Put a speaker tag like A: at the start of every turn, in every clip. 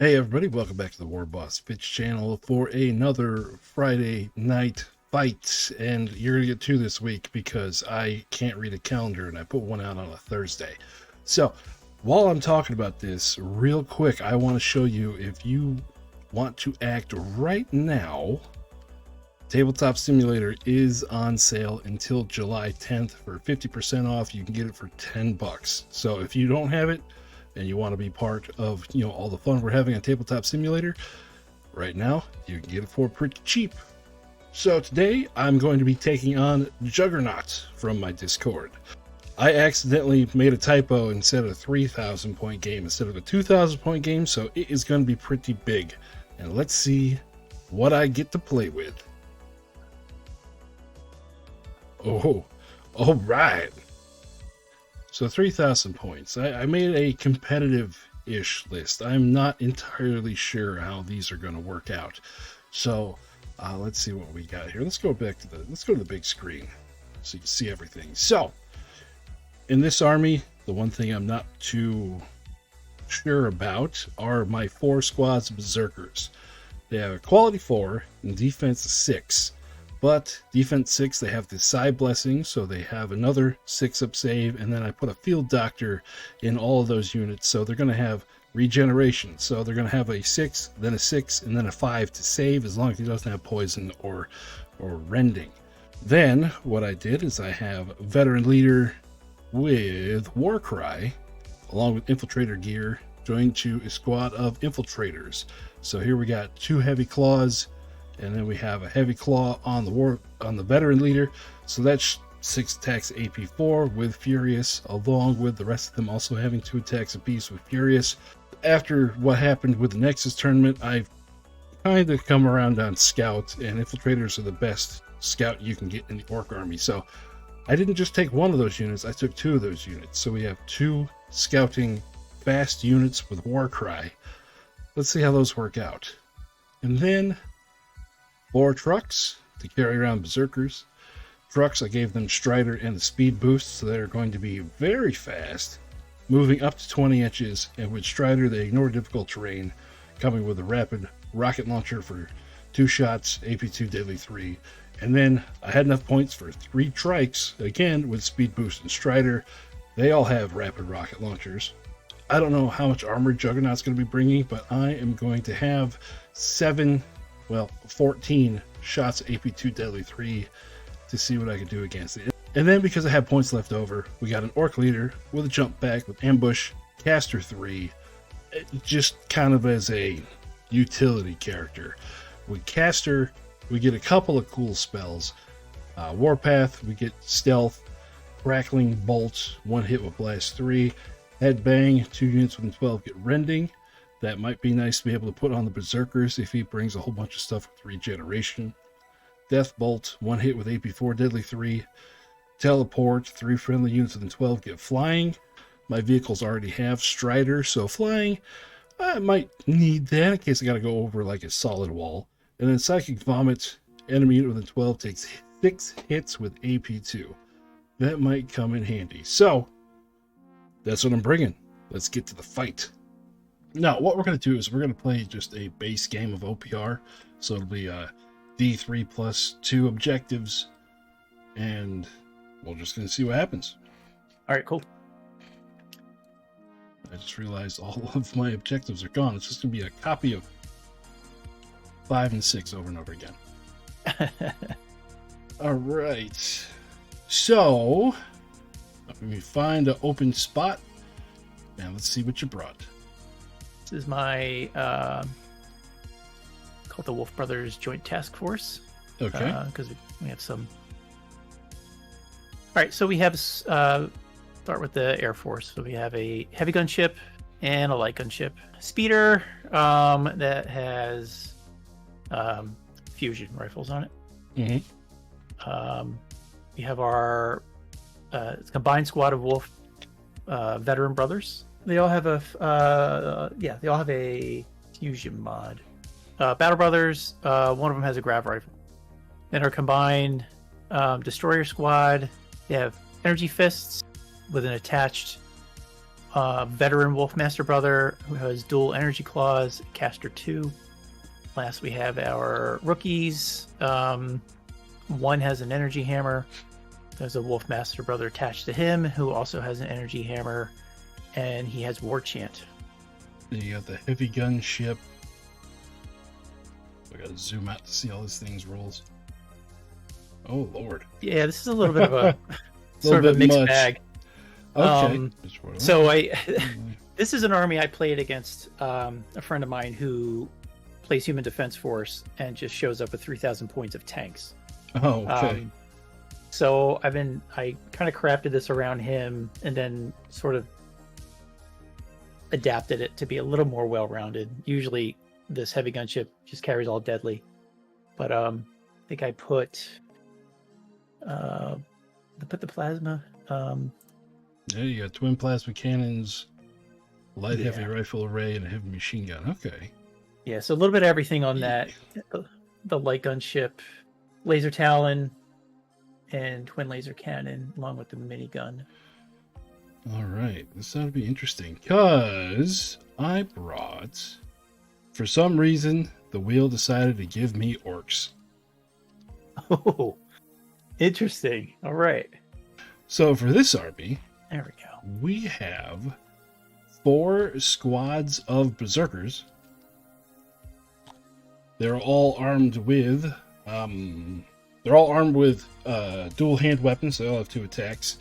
A: Hey everybody, welcome back to the warbossfitz channel for another Friday night fight. And you're going to get two this week because I can't read a calendar and I put one out on a Thursday. So while I'm talking about this real quick, I want to show you, if you want to act right now, Tabletop Simulator is on sale until July 10th for 50% off. You can get it for $10. So if you don't have it and you want to be part of, all the fun we're having on Tabletop Simulator, right now you can get it for pretty cheap. So today I'm going to be taking on Juggernaut from my Discord. I accidentally made a typo and said a 3,000 point game instead of a 2,000 point game, so it is going to be pretty big. And let's see what I get to play with. Oh, all right. So 3,000 points. I made a competitive-ish list. I'm not entirely sure how these are going to work out. So let's see what we got here. Let's go to the big screen so you can see everything. So in this army, the one thing I'm not too sure about are my 4 squads of berserkers. They have a quality 4 and defense 6. But defense 6, they have the side blessing, so they have another 6-up save, and then I put a field doctor in all of those units, so they're going to have regeneration. So they're going to have a 6, then a 6, and then a 5 to save, as long as he doesn't have poison or rending. Then what I did is I have veteran leader with Warcry, along with infiltrator gear, joined to a squad of infiltrators. So here we got 2 heavy claws, and then we have a heavy claw on the veteran leader. So that's 6 attacks AP4 with Furious, along with the rest of them also having 2 attacks apiece with Furious. After what happened with the Nexus tournament, I've kind of come around on Scout, and infiltrators are the best scout you can get in the Orc army. So I didn't just take one of those units, I took 2 of those units. So we have 2 scouting fast units with Warcry. Let's see how those work out. And then 4 trucks to carry around berserkers. Trucks, I gave them Strider and the speed boost, so they're going to be very fast, moving up to 20 inches, and with Strider they ignore difficult terrain, coming with a rapid rocket launcher for 2 shots, AP2 deadly 3. And then I had enough points for 3 trikes, again with speed boost and Strider. They all have rapid rocket launchers. I don't know how much armor Juggernaut's going to be bringing, but I am going to have 14 shots AP2 deadly 3 to see what I can do against it. And then because I have points left over, we got an Orc leader with a jump back with ambush, caster 3, just kind of as a utility character. With caster, we get a couple of cool spells. Warpath, we get stealth, crackling bolt, 1 hit with blast 3, headbang, 2 units within 12 get rending. That might be nice to be able to put on the berserkers if he brings a whole bunch of stuff with regeneration. Death bolt, 1 hit with AP4 deadly 3. Teleport, 3 friendly units within 12 get flying. My vehicles already have Strider, so flying, I might need that in case I gotta go over like a solid wall. And then psychic vomit, enemy unit within 12 takes 6 hits with AP2. That might come in handy. So that's what I'm bringing. Let's get to the fight. Now, what we're going to do is we're going to play just a base game of OPR. So it'll be D3 plus 2 objectives. And we're just going to see what happens.
B: All right, cool.
A: I just realized all of my objectives are gone. It's just going to be a copy of 5 and 6 over and over again. All right. So, let me find an open spot. And let's see what you brought.
B: This is my called the Wolf Brothers Joint Task Force.
A: Okay.
B: Because we have some. All right, so we have start with the Air Force. So we have a heavy gunship and a light gunship. Speeder that has fusion rifles on it.
A: Mm-hmm.
B: We have our combined squad of Wolf veteran brothers. They all have a fusion mod. Battle Brothers, one of them has a grav rifle. Then our combined Destroyer squad, they have energy fists with an attached veteran Wolfmaster brother who has dual energy claws, caster 2. Last we have our rookies. One has an energy hammer. There's a Wolfmaster brother attached to him who also has an energy hammer, and he has war chant.
A: Then you got the heavy gun ship. I gotta zoom out to see all this thing's rolls. Oh lord.
B: Yeah, this is a little bit of a sort of a mixed bag.
A: Okay.
B: So this is an army I played against a friend of mine who plays Human Defense Force and just shows up with 3,000 points of tanks.
A: Oh, okay.
B: So I kind of crafted this around him and then sort of adapted it to be a little more well-rounded. Usually this heavy gunship just carries all deadly, but I think I put the plasma.
A: Yeah, you got twin plasma cannons, light heavy rifle array, and a heavy machine gun. Okay.
B: Yeah, so a little bit of everything on that. The light gunship, laser talon, and twin laser cannon, along with the minigun.
A: All right, this ought to be interesting because I brought, for some reason, the wheel decided to give me orcs.
B: Oh, interesting. All right.
A: So for this army,
B: there we go.
A: We have 4 squads of berserkers. They're all armed with dual hand weapons. They all have 2 attacks.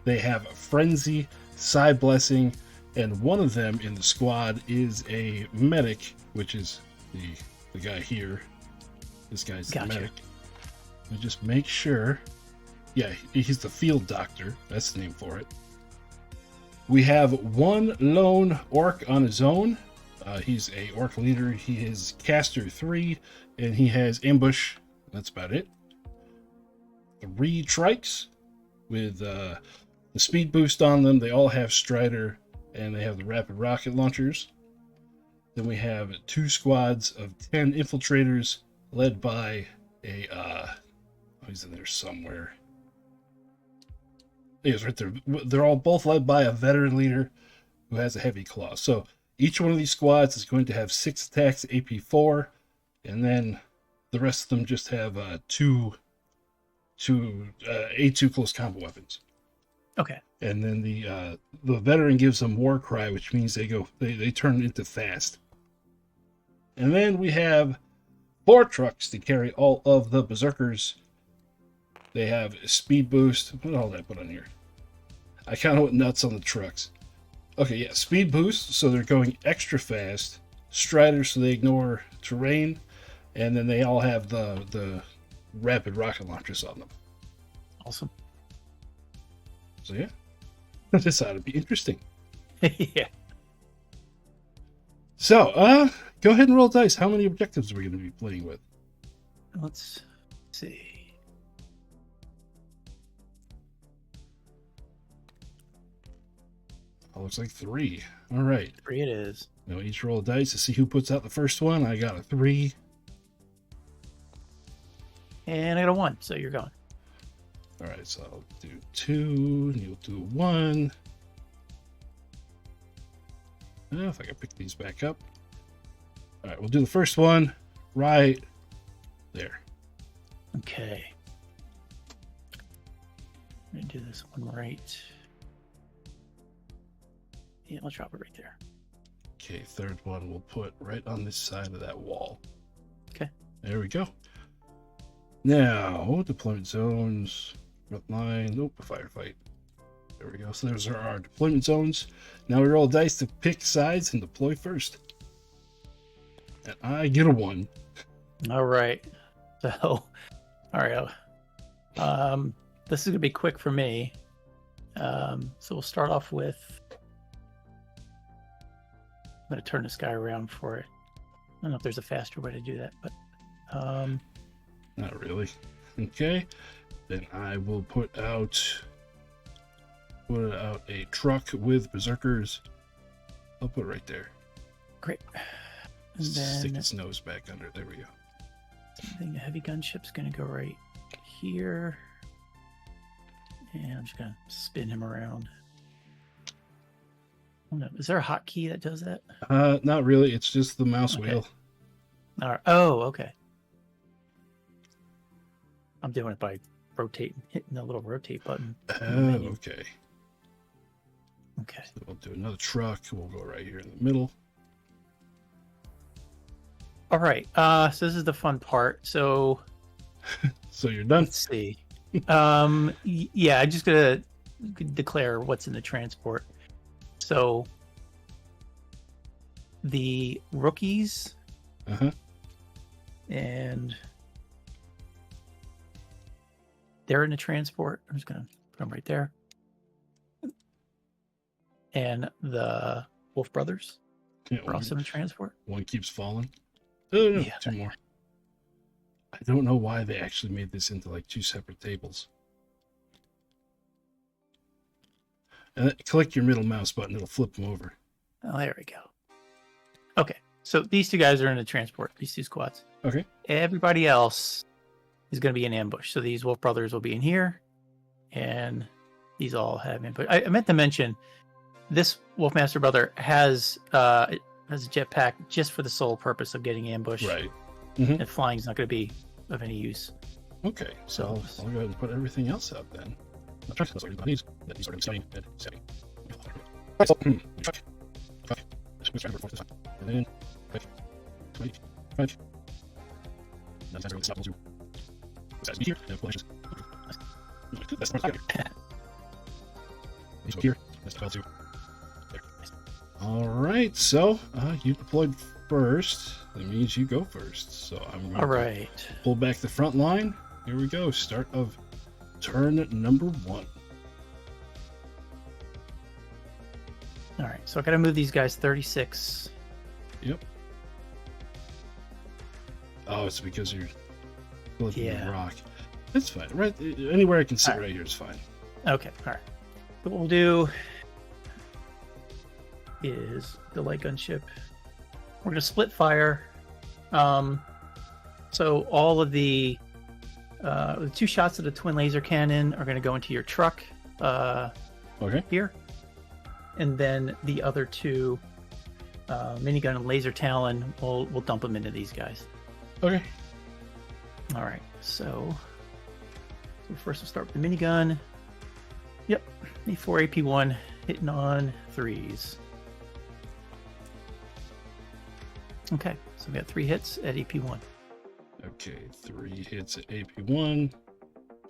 A: They have Frenzy, Side Blessing, and one of them in the squad is a medic, which is the guy here. This guy's the medic. We just make sure. Yeah, he's the field doctor. That's the name for it. We have 1 lone orc on his own. He's a orc leader. He is caster 3, and he has ambush. That's about it. 3 trikes with the speed boost on them. They all have Strider, and they have the rapid rocket launchers. Then we have 2 squads of 10 infiltrators, led by a he's in there somewhere. He is right there. They're all both led by a veteran leader who has a heavy claw. So each one of these squads is going to have 6 attacks, AP 4, and then the rest of them just have two A2 close combo weapons.
B: Okay.
A: And then the veteran gives them war cry, which means they turn into fast. And then we have 4 trucks to carry all of the berserkers. They have speed boost. What all did I put on here? I kind of went nuts on the trucks. Okay, yeah, speed boost, so they're going extra fast. Strider, so they ignore terrain. And then they all have the rapid rocket launchers on them.
B: Awesome.
A: So yeah, this ought to be interesting.
B: Yeah.
A: So, go ahead and roll dice. How many objectives are we going to be playing with?
B: Let's see.
A: Oh, looks like 3. All right.
B: 3 it is.
A: Now each roll of dice to see who puts out the first one. I got a 3.
B: And I got a 1, so you're going.
A: All right, so I'll do 2, and you'll do 1. If I can pick these back up. All right, we'll do the first one right there.
B: Okay. I'm going to do this one right. Yeah, let's drop it right there.
A: Okay, third one we'll put right on this side of that wall.
B: Okay.
A: There we go. Now, deployment zones, front line, nope, a firefight. There we go. So those are our deployment zones. Now we roll dice to pick sides and deploy first. And I get a 1.
B: All right. So, all right. This is going to be quick for me. So we'll start off with, I'm going to turn this guy around for it. I don't know if there's a faster way to do that, but
A: not really. Okay. Then I will put out a truck with berserkers. I'll put it right there.
B: Great. And then
A: stick its nose back under. There we go.
B: I think the heavy gunship's going to go right here. And I'm just going to spin him around. don't know. Is there a hotkey that does that?
A: Not really. It's just the mouse
B: Okay.
A: wheel.
B: All right. Oh, okay. I'm doing it by hitting the little rotate button.
A: Oh, okay.
B: Okay.
A: So we'll do another truck. We'll go right here in the middle.
B: All right. So this is the fun part. So
A: So you're done?
B: let's see. Yeah, I'm just gonna declare what's in the transport. So the rookies
A: Uh-huh.
B: and they're in the transport. I'm just gonna put them right there. And the Wolf Brothers
A: Yeah,
B: are also in the transport.
A: one keeps falling. Oh, no,
B: Yeah.
A: two more. I don't know why they actually made this into like two separate tables. And click your middle mouse button, it'll flip them over.
B: Oh, there we go. Okay, so these two guys are in the transport, these two squads.
A: Okay.
B: Everybody else is going to be in ambush. So these Wolf Brothers will be in here, and these all have ambush. I meant to mention, this Wolfmaster brother has a jetpack just for the sole purpose of getting ambushed.
A: Right.
B: And flying's not going to be of any use.
A: Okay, so I'll go ahead and put everything else out then. All right, so you deployed first. That means you go first. So I'm going to pull back the front line. Here we go. Start of turn number 1.
B: All right, so I got to move these guys 36.
A: Yep. Oh, it's because you're flipping the rock. It's fine. Right, anywhere I can sit right here is fine.
B: Okay, all right. So what we'll do is the light gun ship. We're going to split fire. So all of the 2 shots of the twin laser cannon are going to go into your truck here. And then the other 2 minigun and laser talon, we'll dump them into these guys.
A: Okay.
B: All right, so first we'll start with the minigun. Yep, E4 AP1 hitting on 3s. Okay, so we got 3 hits at AP1.
A: Okay, 3 hits at AP1.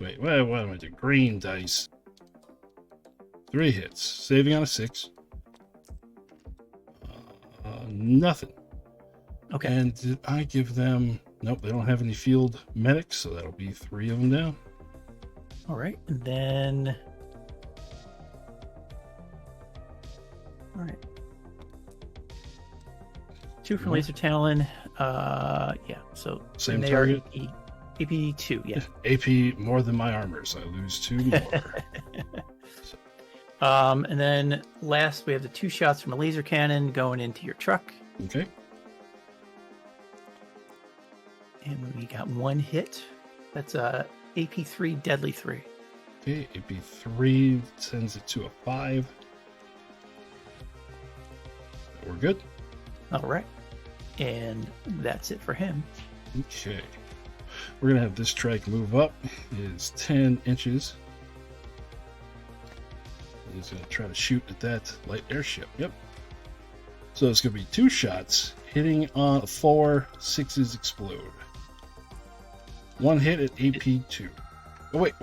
A: Wait, what am I doing? Green dice. 3 hits. Saving on a 6. Nothing.
B: Okay.
A: And did I give them... Nope, they don't have any field medics, so that'll be 3 of them down.
B: All right, and then... All right. 2 from laser talon. Yeah, so...
A: Same target?
B: AP2, yeah.
A: AP more than my armors. I lose 2 more.
B: And then last, we have the 2 shots from a laser cannon going into your truck.
A: Okay.
B: And we got 1 hit. That's AP3, deadly 3.
A: Okay, AP3 sends it to a 5. We're good.
B: All right. And that's it for him.
A: Okay. We're going to have this strike move up. It is 10 inches. He's going to try to shoot at that light airship. Yep. So it's going to be 2 shots hitting on 4, 6s explode. 1 hit at AP2. Oh, wait.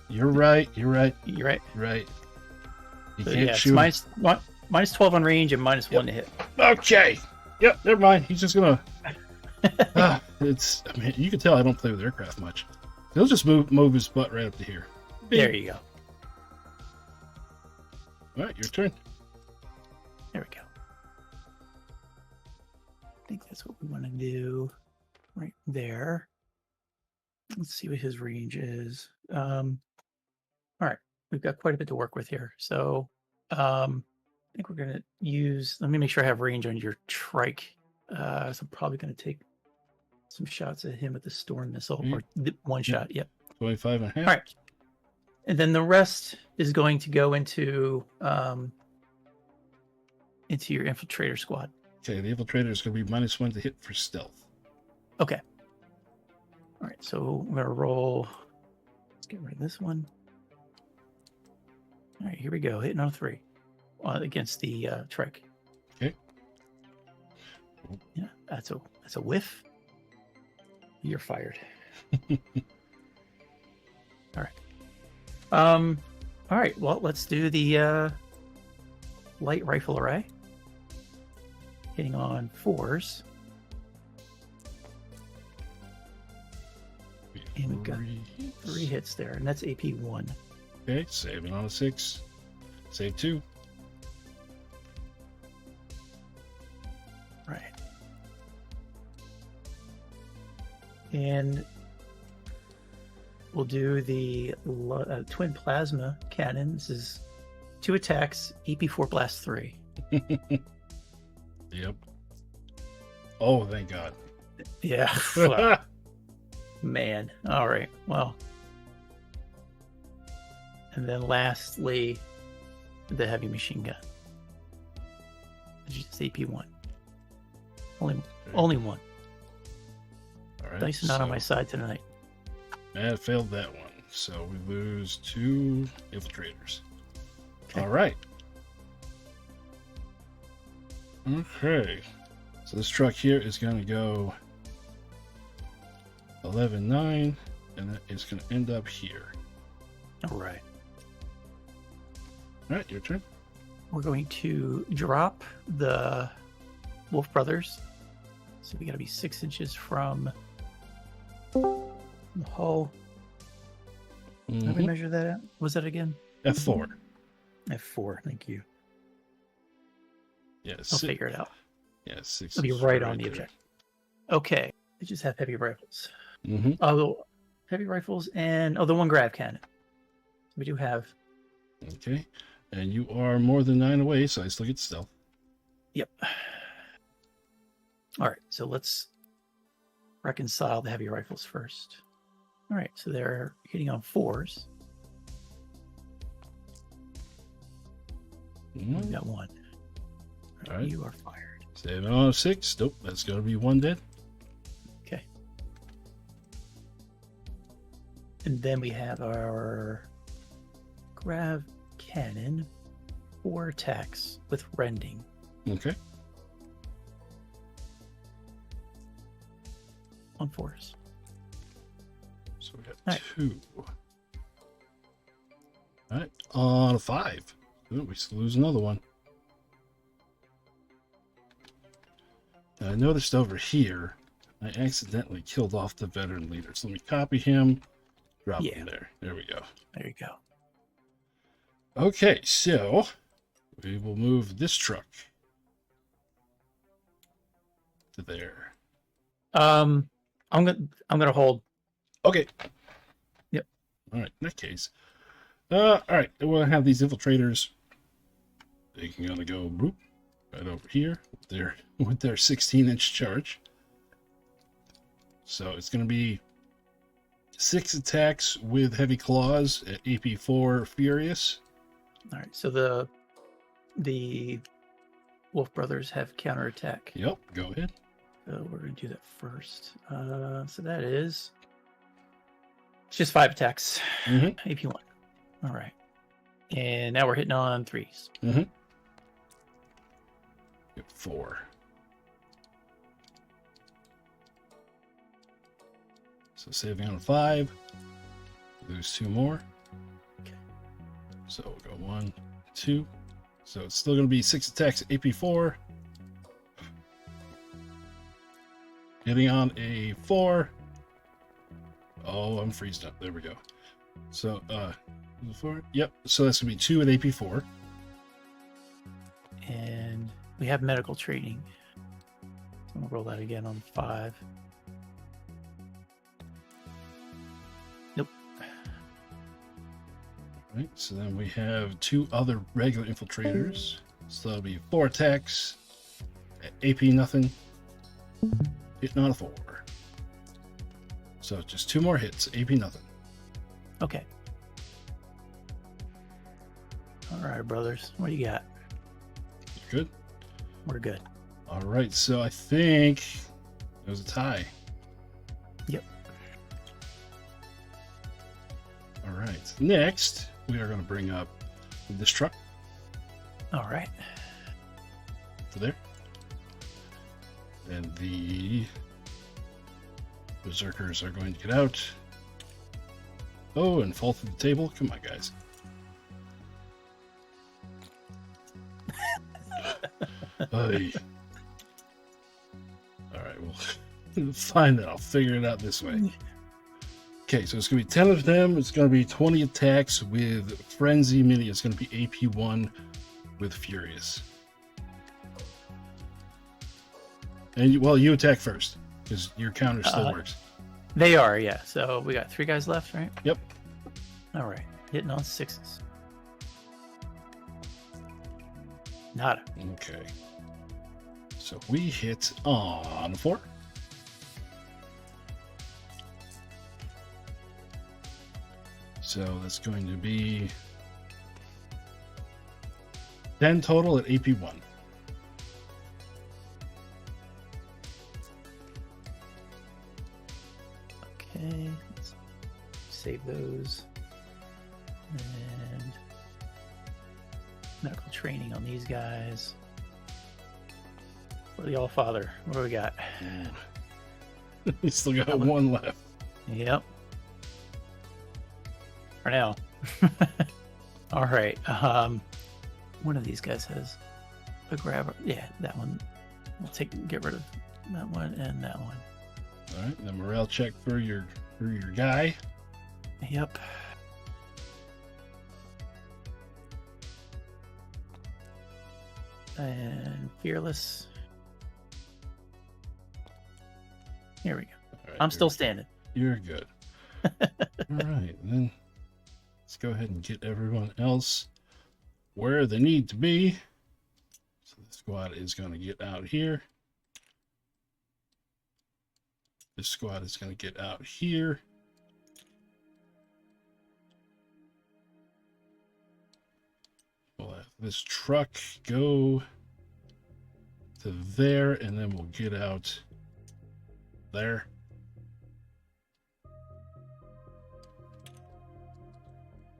A: You're right.
B: You're right.
A: You
B: so,
A: can't
B: yeah,
A: shoot.
B: Minus 12 on range and minus 1 to hit.
A: Okay. Yep, never mind. He's just going to... I mean, you can tell I don't play with aircraft much. He'll just move his butt right up to here.
B: There you go.
A: All right, your turn.
B: There we go. I think that's what we want to do right there. Let's see what his range is. All right, we've got quite a bit to work with here. So I think we're going to use, let me make sure I have range on your trike. So I'm probably going to take some shots at him with the storm missile, or 1 shot. Yep.
A: 25 and a half.
B: All right. And then the rest is going to go into into your infiltrator squad.
A: Okay, the infiltrator is going to be -1 to hit for stealth.
B: Okay. All right, so I'm gonna roll. Let's get rid of this one. All right, here we go. Hitting on 3 against the trike.
A: Okay.
B: Yeah, that's a whiff. You're fired. All right. All right. Well, let's do the light rifle array. Hitting on 4s. And we've got 3 hits there, and that's AP 1.
A: Okay, saving on a 6. Save 2.
B: Right. And we'll do the twin plasma cannon. This is 2 attacks, AP4 blast 3.
A: Yep. Oh, thank God.
B: Yeah. Wow. Man. All right. Well. And then lastly, the heavy machine gun. Which is AP1. Only 1.
A: All right.
B: Dice not on my side tonight.
A: I failed that one. So we lose 2 infiltrators.
B: Okay.
A: All right. Okay. So this truck here is going to go 11-9, and that is going to end up here.
B: All right.
A: All right, your turn.
B: We're going to drop the Wolf Brothers. So we got to be 6 inches from the hull. How do we measure that out? What was that again?
A: F4.
B: F4. Thank you.
A: Yeah,
B: I'll figure it out.
A: Yeah, 6.
B: It'll be right on the objective. Okay. They just have heavy rifles.
A: Mm-hmm.
B: Oh, heavy rifles and the 1 grav cannon. We do have.
A: Okay. And you are more than 9 away, so I still get stealth.
B: Yep. All right. So let's reconcile the heavy rifles first. All right. So they're hitting on 4s. We've got 1.
A: All right.
B: You are fired.
A: Saving on a 6. Nope, that's going to be 1 dead.
B: Okay. And then we have our grav cannon, 4 attacks with rending.
A: Okay.
B: On 4s.
A: So we got
B: All right.
A: 2. All right. On a 5. Ooh, we still lose another one. Now, I noticed over here, I accidentally killed off the veteran leader. So let me copy him, drop him there. There we go.
B: There you go.
A: Okay, so we will move this truck to there.
B: I'm gonna hold.
A: Okay.
B: Yep.
A: All right. In that case, all right. We'll have these infiltrators. They can gonna go boop, right over here with their 16-inch charge. So it's gonna be 6 attacks with heavy claws at AP4 Furious.
B: All right. So the Wolf Brothers have counterattack.
A: Yep. Go ahead.
B: So we're gonna do that first. So that is just 5 attacks.
A: Mm-hmm.
B: AP1. All right. And now we're hitting on 3s.
A: Mm-hmm. 4. So saving on a 5. Lose 2 more.
B: Okay.
A: So we'll go 1, 2. So it's still going to be 6 attacks at AP4. Hitting on a 4. Oh, I'm freezed up. There we go. So, 4. Yep. So that's going to be 2 at AP4.
B: And we have medical training. I'm gonna roll that again on 5. Nope.
A: All right. So then we have 2 other regular infiltrators. So that'll be 4 attacks at AP nothing. Hitting on a 4. So just 2 more hits. AP nothing.
B: Okay. All right, brothers. What do you got?
A: Good.
B: we're good.
A: All right, so I think it was a tie.
B: Yep.
A: All right. Next, we are going to bring up this truck
B: All right.
A: over there. And the berserkers are going to get out. Oh, and fall through the table. Come on, guys. Ay. All right, well, fine then. I'll figure it out this way. Okay, so it's going to be 10 of them. It's going to be 20 attacks with Frenzy Mini. It's going to be AP1 with Furious. And you attack first because your counter still works.
B: They are, yeah. So we got 3 guys left, right?
A: Yep.
B: All right. Hitting on 6s. Nada.
A: Okay. So we hit on 4. So that's going to be 10 total at AP1.
B: Okay. Let's save those. And medical training on these guys. For the All-Father. What do we got?
A: We still got 1 left.
B: Yep. For now. All right. One of these guys has a grabber. Yeah, that one. We'll get rid of that one and that one.
A: All right, the morale check for your guy.
B: Yep. And fearless. Here we go.
A: Right,
B: I'm still standing.
A: You're good. All right, then let's go ahead and get everyone else where they need to be. So the squad is going to get out here. This squad is going to get out here. We'll have this truck go to there, and then we'll get out there.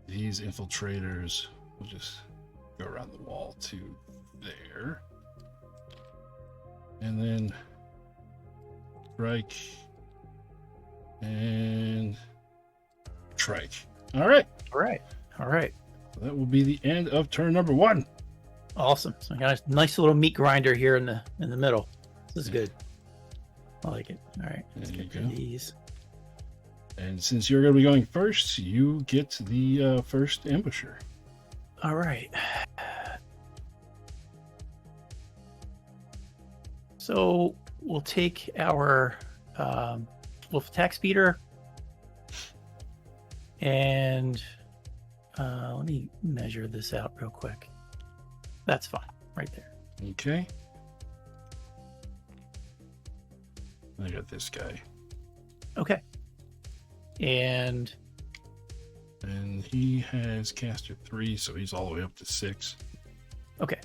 A: These infiltrators will just go around the wall to there. And then strike and trike. All right.
B: All right. All right.
A: That will be the end of turn number 1.
B: Awesome. So I got a nice little meat grinder here in the middle. This is good. I like it. All right. Let's
A: There you
B: get
A: go.
B: these.
A: And since you're going to be going first, you get the first ambusher.
B: All right. So we'll take our wolf attack speeder and let me measure this out real quick. That's fine, right there.
A: Okay. I got this guy.
B: Okay. And
A: he has caster 3, so he's all the way up to 6.
B: okay.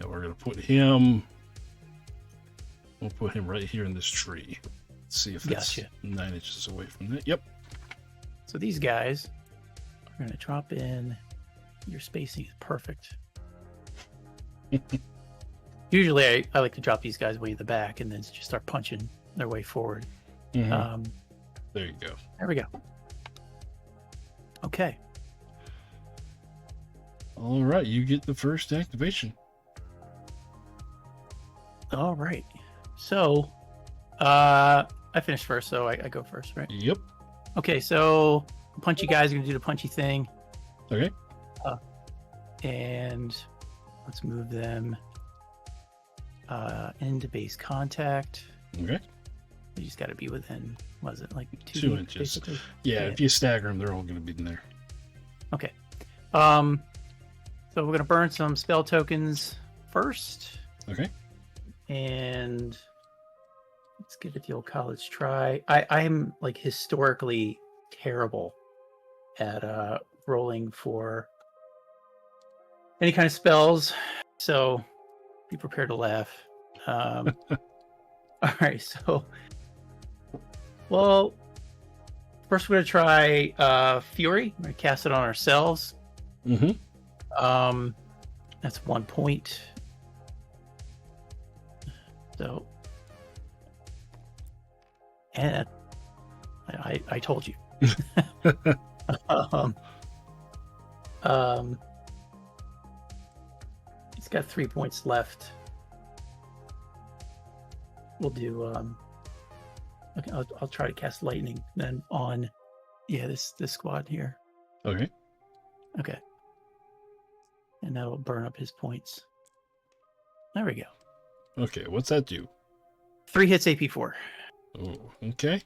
A: And we're going to put him... We'll put him right here in this tree. Let's see if it's
B: Gotcha.
A: 9 inches away from that. Yep.
B: So these guys are going to drop in. Your spacing is perfect. Usually I like to drop these guys way in the back and then just start punching their way forward.
A: Mhm. There you go.
B: There we go. Okay.
A: All right, you get the first activation.
B: All right. So I finished first, so I go first, right?
A: Yep.
B: Okay, so the punchy guys are going to do the punchy thing.
A: Okay.
B: And let's move them into base contact.
A: Okay.
B: You just got to be within, what is it, like
A: 2 inches.
B: basically?
A: Yeah, if you stagger them, they're all going to be in there.
B: Okay. So we're going to burn some spell tokens first.
A: Okay.
B: And let's give it the old college try. I'm like historically terrible at rolling for any kind of spells. So Be prepared to laugh. All right, so well, first we're gonna try Fury. We're gonna cast it on ourselves.
A: Mm-hmm.
B: That's 1 point. So, and I told you. He's got 3 points left. We'll do. Okay, I'll try to cast lightning then on. Yeah, this squad here.
A: Okay.
B: Okay. And that'll burn up his points. There we go.
A: Okay, what's that do?
B: 3 hits AP 4.
A: Oh, okay.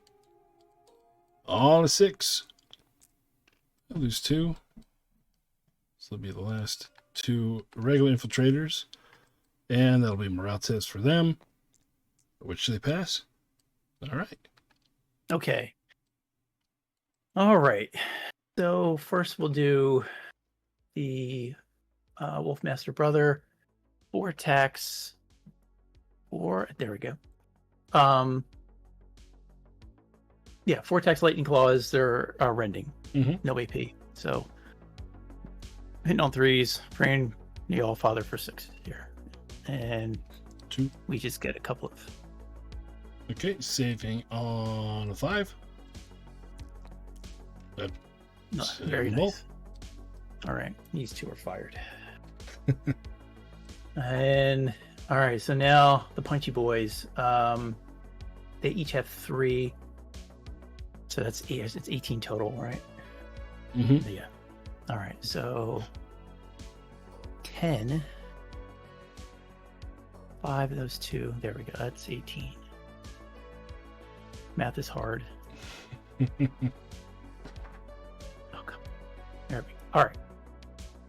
A: On a 6. I'll lose 2. So that'll be the last 2 regular infiltrators. And that'll be morale test for them. Which they pass. All right.
B: Okay. All right. So first we'll do the Wolfmaster Brother. 4 attacks. 4. There we go. Yeah, 4 attacks, lightning claws. They're rending.
A: Mm-hmm.
B: No AP. So hitting on 3s, praying the All Father for 6 here, and
A: 2.
B: We just get a couple of.
A: Okay, saving on a 5.
B: Very nice. All right, these 2 are fired. And all right, so now the punchy boys. They each have 3. So that's 8. It's 18 total, right?
A: Mm-hmm.
B: Yeah. All right, so 10. 5 of those 2. There we go. That's 18. Math is hard. Oh, come on. There we go. All right.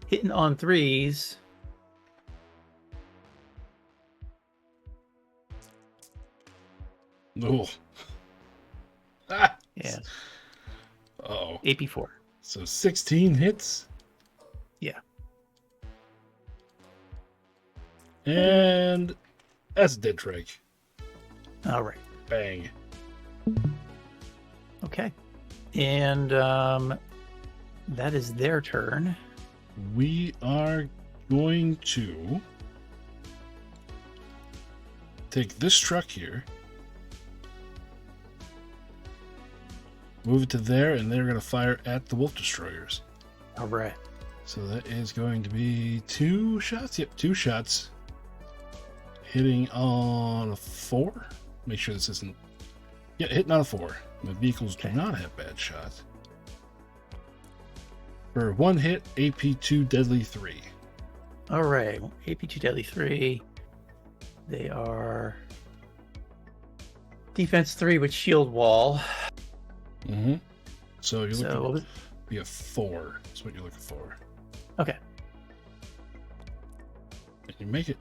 B: Hitting on 3s.
A: Oh. Ah.
B: Yeah.
A: Oh.
B: AP 4.
A: So 16 hits.
B: Yeah.
A: And that's a dead Drake.
B: All right.
A: Bang.
B: Okay. And that is their turn.
A: We are going to take this truck here, move it to there, and they're going to fire at the Wolf Destroyers.
B: All right.
A: So that is going to be 2 shots. Yep, 2 shots. Hitting on a 4. Make sure this isn't... Yeah, hitting on a 4. My vehicles do not have bad shots. For 1 hit, AP 2, Deadly 3.
B: All right. AP 2, Deadly 3. They are defense 3 with shield wall.
A: Mm-hmm. So you're
B: So
A: looking be a 4. That's what you're looking for.
B: okay.
A: And you make it.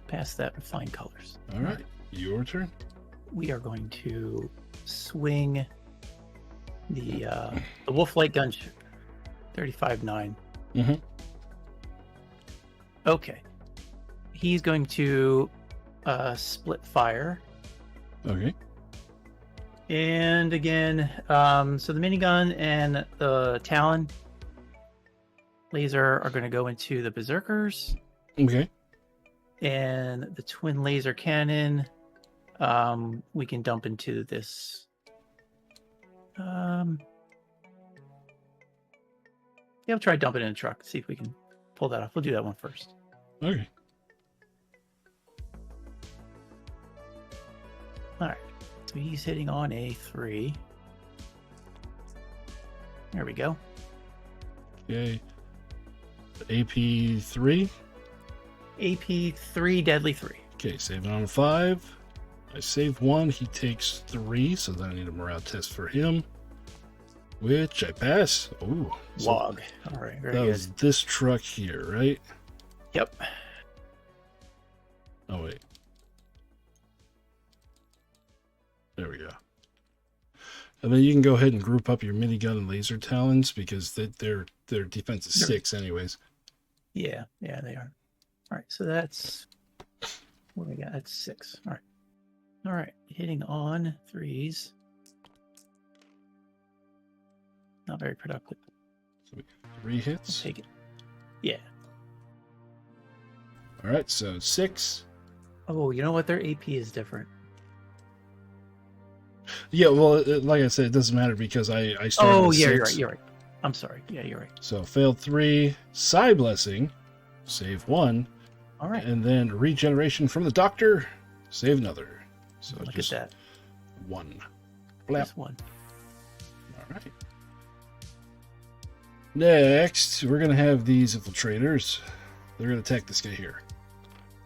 B: Pass that with flying colors.
A: All right. Your turn.
B: We are going to swing the Wolf Light Gunship. 35-9.
A: Mm-hmm.
B: Okay. He's going to split fire.
A: Okay.
B: And again, so the minigun and the Talon laser are going to go into the Berserkers.
A: Okay.
B: And the twin laser cannon, we can dump into this. Yeah, we'll try dumping in a truck. See if we can pull that off. We'll do that one first.
A: Okay.
B: All right. So he's hitting on a 3. There we go.
A: Okay. AP 3.
B: AP 3, Deadly 3.
A: Okay, saving on a 5. I saved 1. He takes 3, so then I need a morale test for him, which I pass. Ooh. So
B: Log. All right. Very
A: that
B: good.
A: was this truck here, right?
B: Yep.
A: Oh, wait. There we go. And then you can go ahead and group up your minigun and laser talons because their defense is 6 anyways.
B: Yeah, they are. All right, so that's What do we got? That's 6. All right. All right. Hitting on 3s. Not very productive.
A: So we got 3 hits.
B: Take it. Yeah.
A: All right, so 6.
B: Oh, you know what? Their AP is different.
A: Yeah, well, like I said, it doesn't matter because I started.
B: Oh,
A: with
B: yeah,
A: 6.
B: you're right. You're right. I'm sorry. Yeah, you're right.
A: So failed 3, Psi Blessing, save 1,
B: All right.
A: and then regeneration from the doctor, save another. So
B: Look
A: just
B: at that.
A: 1. Blap.
B: Just 1.
A: All right. Next, we're gonna have these infiltrators. They're gonna attack this guy here.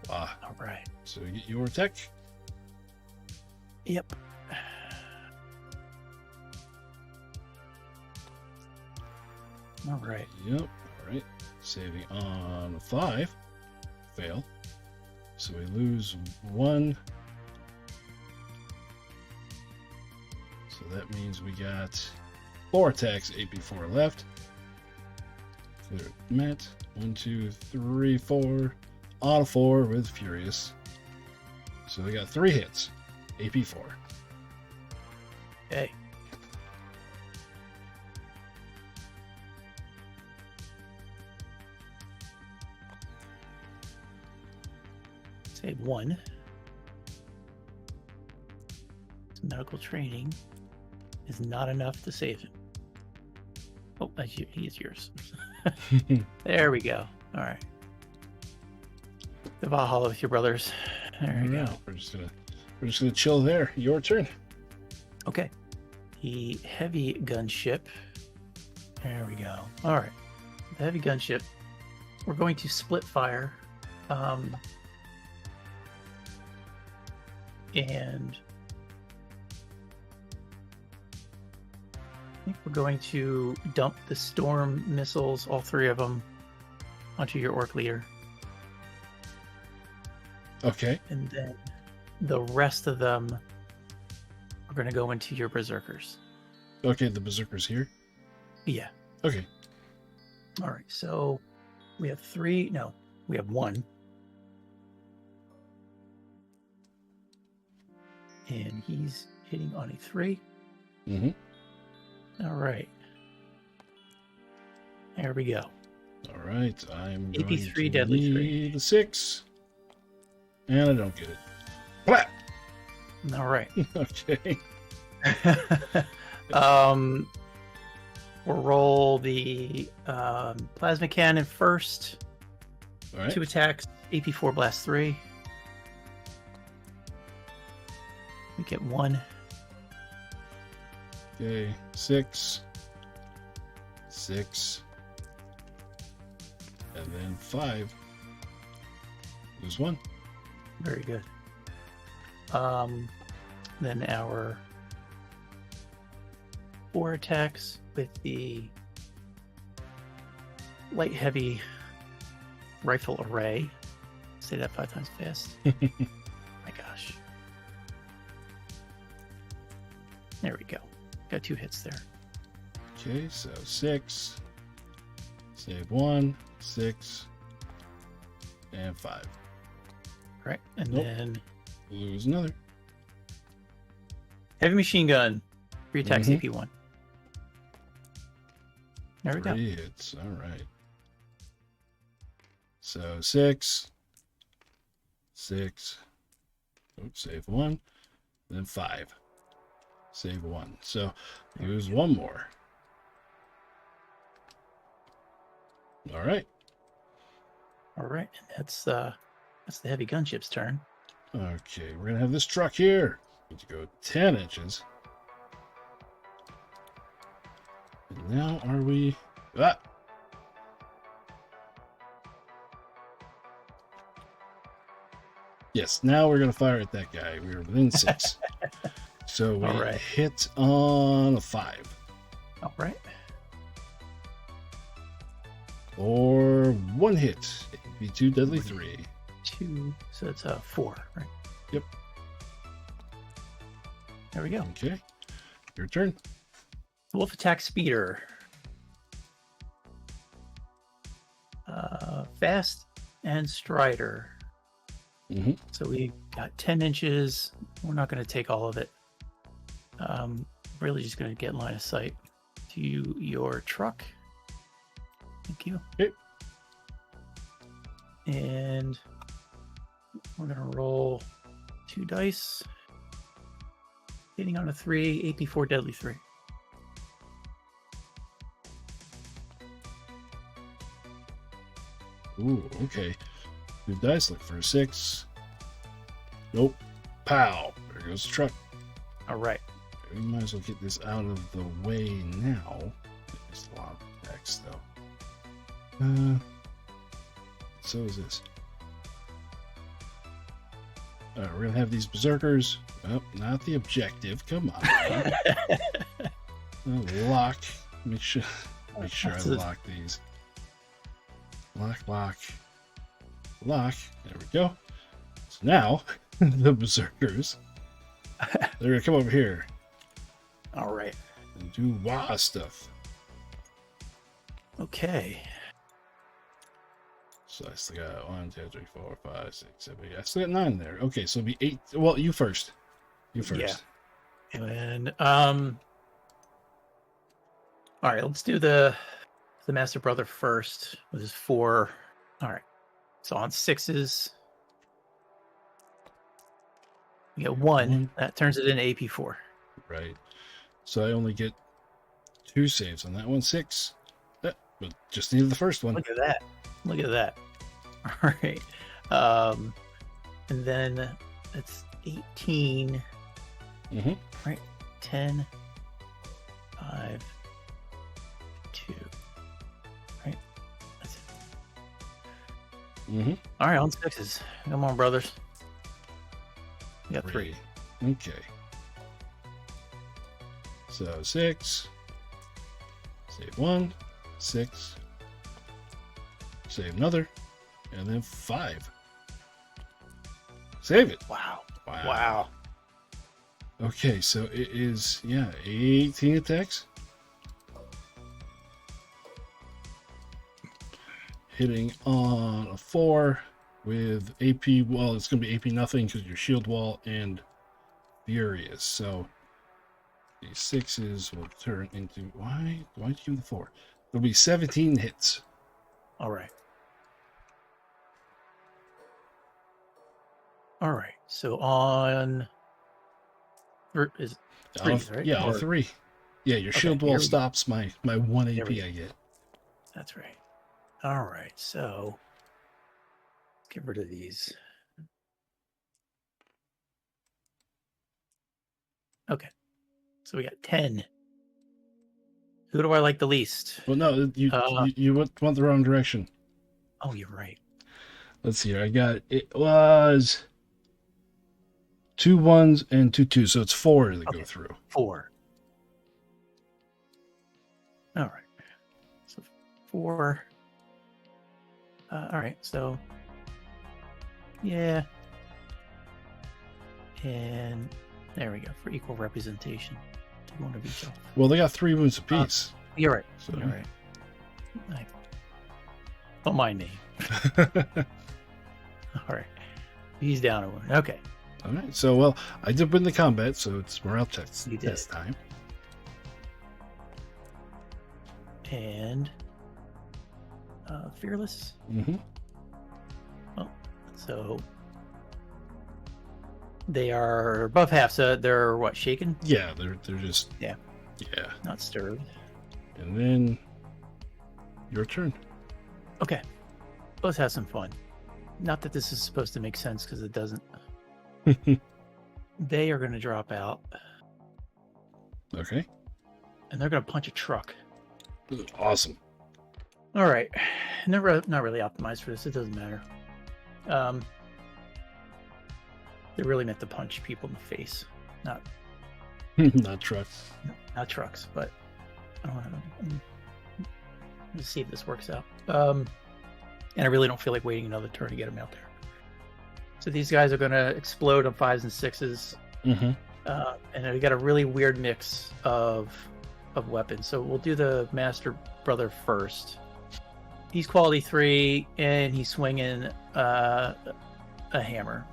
A: Wow.
B: All right.
A: So you get your attack.
B: Yep. All right.
A: Yep. All right. Saving on a 5. Fail. So we lose 1. So that means we got 4 attacks, AP4 left. Clear it, Matt. 1, 2, 3, 4. On a 4 with Furious. So we got 3 hits. AP4.
B: Okay. Save 1. Medical training is not enough to save him. Oh, he is yours. There we go. All right. The Valhalla with your brothers. There you go.
A: We're just gonna chill there. Your turn.
B: Okay. The heavy gunship. There we go. All right. The heavy gunship. We're going to split fire. And I think we're going to dump the storm missiles, all 3 of them, onto your orc leader.
A: Okay.
B: And then the rest of them are going to go into your berserkers.
A: Okay, the berserkers here.
B: Yeah.
A: Okay.
B: All right. So we have 3. No, we have 1. And he's hitting on a 3.
A: Mm-hmm.
B: All right. There we go.
A: All right. I'm going
B: AP3
A: to
B: deadly
A: need
B: 3.
A: the 6. And I don't get it. Blap!
B: All right.
A: Okay.
B: We'll roll the plasma cannon first.
A: All right.
B: 2 attacks. AP4 blast 3. We get 1.
A: Okay. 6. 6. And then 5. Lose 1.
B: Very good. Then our 4 attacks with the light heavy rifle array. Say that 5 times fast. My gosh. There we go. Got 2 hits there.
A: Okay, so 6. Save 1. 6. And 5.
B: Right. And
A: Nope.
B: then
A: Lose another.
B: heavy machine gun. 3 attacks,
A: Mhm.
B: AP1. There we go.
A: 3 hits. All right. So 6. 6. Oops, save 1. Then 5. Save 1. So lose 1 more. All right.
B: All right. And that's the heavy gunship's turn.
A: Okay, we're gonna have this truck here. Need to go 10 inches. And now are we? Ah! Yes, now we're gonna fire at that guy. We were within 6. So we
B: All right.
A: hit on a 5.
B: All right.
A: Or 1 hit. V2 deadly 3.
B: 2. So it's a 4, right?
A: Yep.
B: There we go.
A: Okay. Your turn.
B: Wolf attack speeder. Fast and strider.
A: Mm-hmm.
B: So we got 10 inches. We're not going to take all of it. Really just going to get line of sight to your truck. Thank you.
A: Okay.
B: And we're going to roll 2 dice. Hitting on a 3, AP4 deadly 3.
A: Ooh, okay. 2 dice, look for a 6. Nope. Pow. There goes the truck.
B: All right.
A: We might as well get this out of the way now. There's a lot of text, though. So is this. Alright, we're gonna have these berserkers. Oh, not the objective. Come on. Lock. Make sure I lock these. Lock. There we go. So now the berserkers, they're gonna come over here
B: All right.
A: and do wah stuff.
B: Okay.
A: So I still got 1, 2, 3, 4, 5, 6, 7, 8. I still got 9 there. Okay, so it'll be 8. Well, you first.
B: Yeah. And all right, let's do the Master Brother first with his 4. All right. So on 6s, we get 1. That turns it into AP4.
A: Right. So I only get 2 saves on that one. 6. But just needed the first one.
B: Look at that. Look at that. All right. And then that's 18.
A: Mm-hmm.
B: Right. 10, 5, 2. Right. That's it.
A: Mm-hmm.
B: All right, on 6s. Come on, brothers. We got 3.
A: Okay. So 6. Save 1. 6. Save another. And then 5. Save it.
B: Wow.
A: Okay, so it is, 18 attacks. Hitting on a 4 with AP, well, it's going to be AP nothing because your shield wall and furious. So these 6s will turn into, why do I give the 4? It'll be 17 hits.
B: All right. All right. So on is 3, right?
A: Yeah, on 3. Yeah, your shield wall stops my 1 AP I get.
B: That's right. All right. So let's get rid of these. Okay. So we got 10. Who do I like the least?
A: Well, no, you went the wrong direction.
B: Oh, you're right.
A: Let's see here. It was 2 1s and 2 2s, so it's 4 that go through.
B: 4. All right. So 4. All right. So yeah. And there we go for equal representation. Take 1 of each off.
A: Well, they got 3 wounds apiece.
B: You're right.
A: So.
B: You're right. Don't mind me. All right. He's down a wound. Okay.
A: All right. So, well, I did win the combat, so it's morale checks
B: You did.
A: this time.
B: And fearless.
A: Mm-hmm.
B: Well, so they are above half. So they're what? Shaken?
A: Yeah, they're just
B: Yeah. Not stirred.
A: And then your turn.
B: Okay. Let's have some fun. Not that this is supposed to make sense because it doesn't. They are going to drop out.
A: Okay.
B: And they're going to punch a truck.
A: Awesome.
B: All right. And they're not really optimized for this. It doesn't matter. They really meant to punch people in the face. Not
A: trucks.
B: Not trucks, but let's see if this works out. And I really don't feel like waiting another turn to get them out there. So these guys are going to explode on 5s and 6s.
A: Mm-hmm.
B: And we got a really weird mix of weapons. So we'll do the Master Brother first. He's quality 3, and he's swinging a hammer.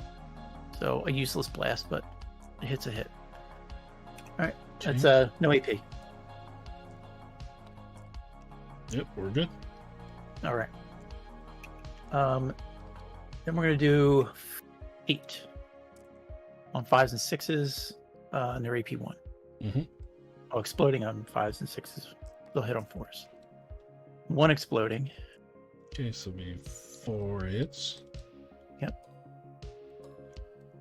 B: So a useless blast, but it hits a hit. All right.
A: Okay.
B: That's no AP.
A: Yep, we're good.
B: All right. Then we're gonna do 8 on 5s and 6s, and they're AP 1.
A: Mm-hmm.
B: Oh, exploding on 5s and 6s. They'll hit on 4s. 1 exploding.
A: Okay, so we 4 hits.
B: Yep.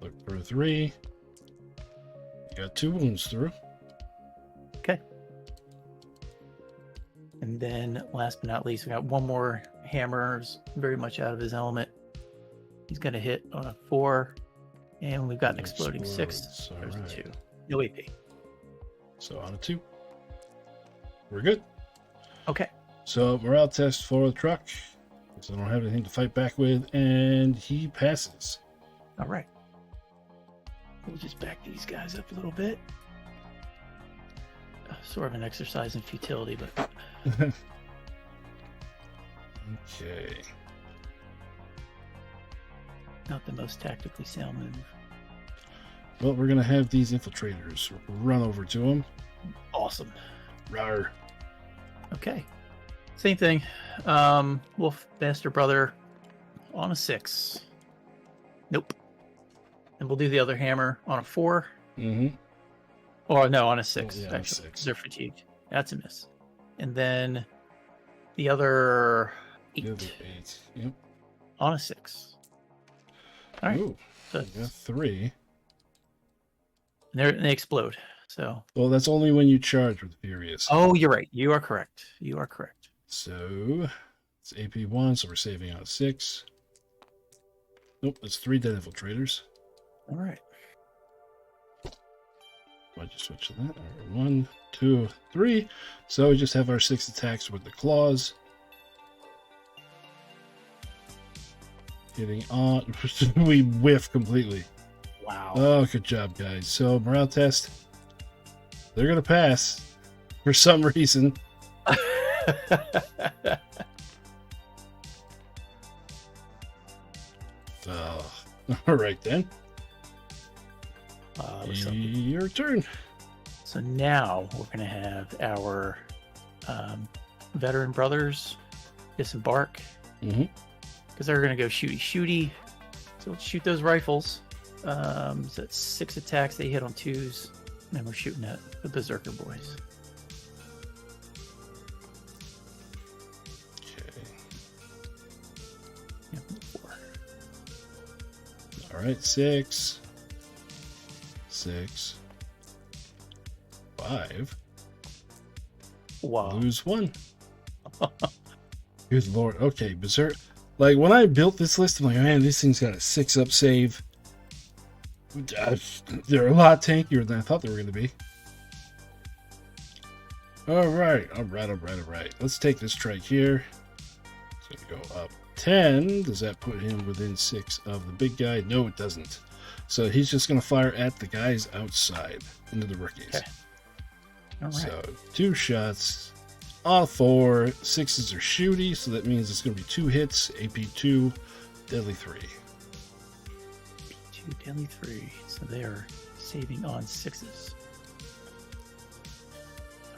A: Look for 3. You got 2 wounds through.
B: Okay. And then last but not least, we got 1 more hammers, very much out of his element. He's gonna hit on a 4, and we've got an exploding 6.
A: All
B: There's a
A: right.
B: 2. No AP.
A: So on a 2. We're good.
B: Okay.
A: So morale test for the truck. So I don't have anything to fight back with, and he passes.
B: All right. We'll just back these guys up a little bit. Sort of an exercise in futility, but
A: Okay.
B: not the most tactically sound move.
A: Well, we're gonna have these infiltrators run over to him.
B: Awesome.
A: Rawr.
B: Okay. Same thing. Wolf Bastard Brother on a 6. Nope. And we'll do the other hammer on a 4.
A: Mm-hmm.
B: Or no, on a 6.
A: yeah, on a
B: actually.
A: 6.
B: They're fatigued. That's a miss. And then the other 8
A: The other 8. Yep.
B: on a 6. All right.
A: Ooh,
B: So
A: we got 3.
B: and they explode. So.
A: Well, that's only when you charge with Furious.
B: Oh, you're right. You are correct. You are correct.
A: So it's AP 1, so we're saving on a 6. Nope, that's 3 dead infiltrators.
B: All right.
A: Why'd you switch to that? All right, 1, 2, 3. So we just have our 6 attacks with the claws. Hitting on. We whiff completely.
B: Wow.
A: Oh, good job, guys. So morale test. They're going to pass for some reason. All right, then. Your turn.
B: So now we're going to have our veteran brothers disembark because they're going to go shooty. So let's shoot those rifles. So that's 6 attacks. They hit on 2s. And we're shooting at the Berserker boys.
A: Okay.
B: Yep, 4.
A: All right, 6. 6. 5.
B: Wow.
A: Lose 1. Good lord. Okay, Berserk. Like, when I built this list, I'm like, man, this thing's got a 6-up save. They're a lot tankier than I thought they were going to be. All right. Let's take this trike here. It's going to go up 10. Does that put him within 6 of the big guy? No, it doesn't. So he's just going to fire at the guys outside into the rookies.
B: Okay. All right.
A: So 2 shots. All 4. 6s are shooty, so that means it's going to be 2 hits. AP 2, deadly 3.
B: 2, deadly 3. So they are saving on 6s.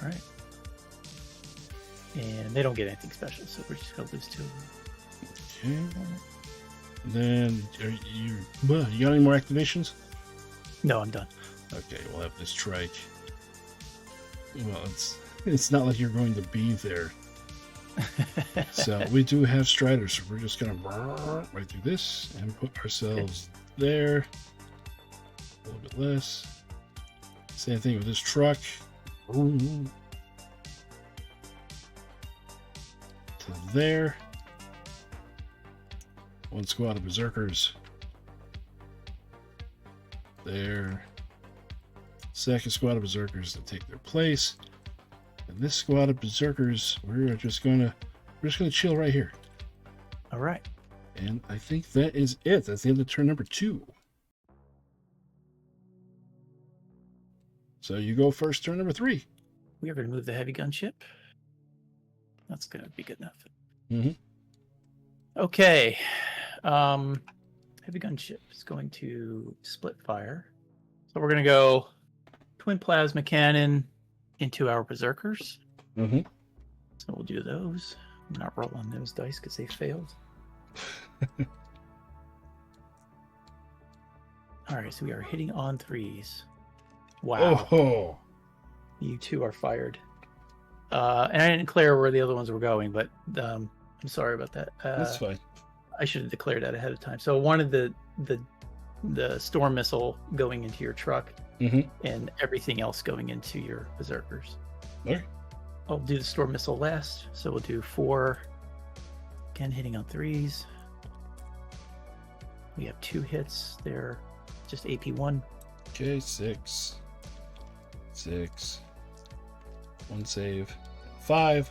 B: All right. And they don't get anything special, so we're just going to lose 2 of them.
A: Okay. Then, you got any more activations?
B: No, I'm done.
A: Okay, we'll have this trike. Well, it's not like you're going to be there. So we do have striders, so we're just going to right through this and put ourselves there. A little bit less. Same thing with this truck. Ooh. To there. 1 squad of berserkers. There. 2nd squad of berserkers to take their place. And this squad of berserkers, we're just gonna chill right here.
B: All right.
A: And I think that is it. That's the end of turn number 2. So you go first, turn number 3.
B: We are going to move the heavy gunship. That's going to be good enough.
A: Mm-hmm.
B: Okay. heavy gunship is going to split fire. So we're going to go twin plasma cannon into our berserkers.
A: Mm-hmm.
B: So we'll do those. I'm not rolling those dice because they failed. All right, so we are hitting on 3s. Wow.
A: Oh.
B: You two are fired. And I didn't declare where the other ones were going, but I'm sorry about that.
A: That's fine.
B: I should have declared that ahead of time. So one of the storm missile going into your truck, and everything else going into your berserkers.
A: Okay.
B: I'll do the storm missile last. So we'll do 4. Again, hitting on 3s. We have 2 hits. They're just AP1.
A: Okay, 6. 1 save. 5.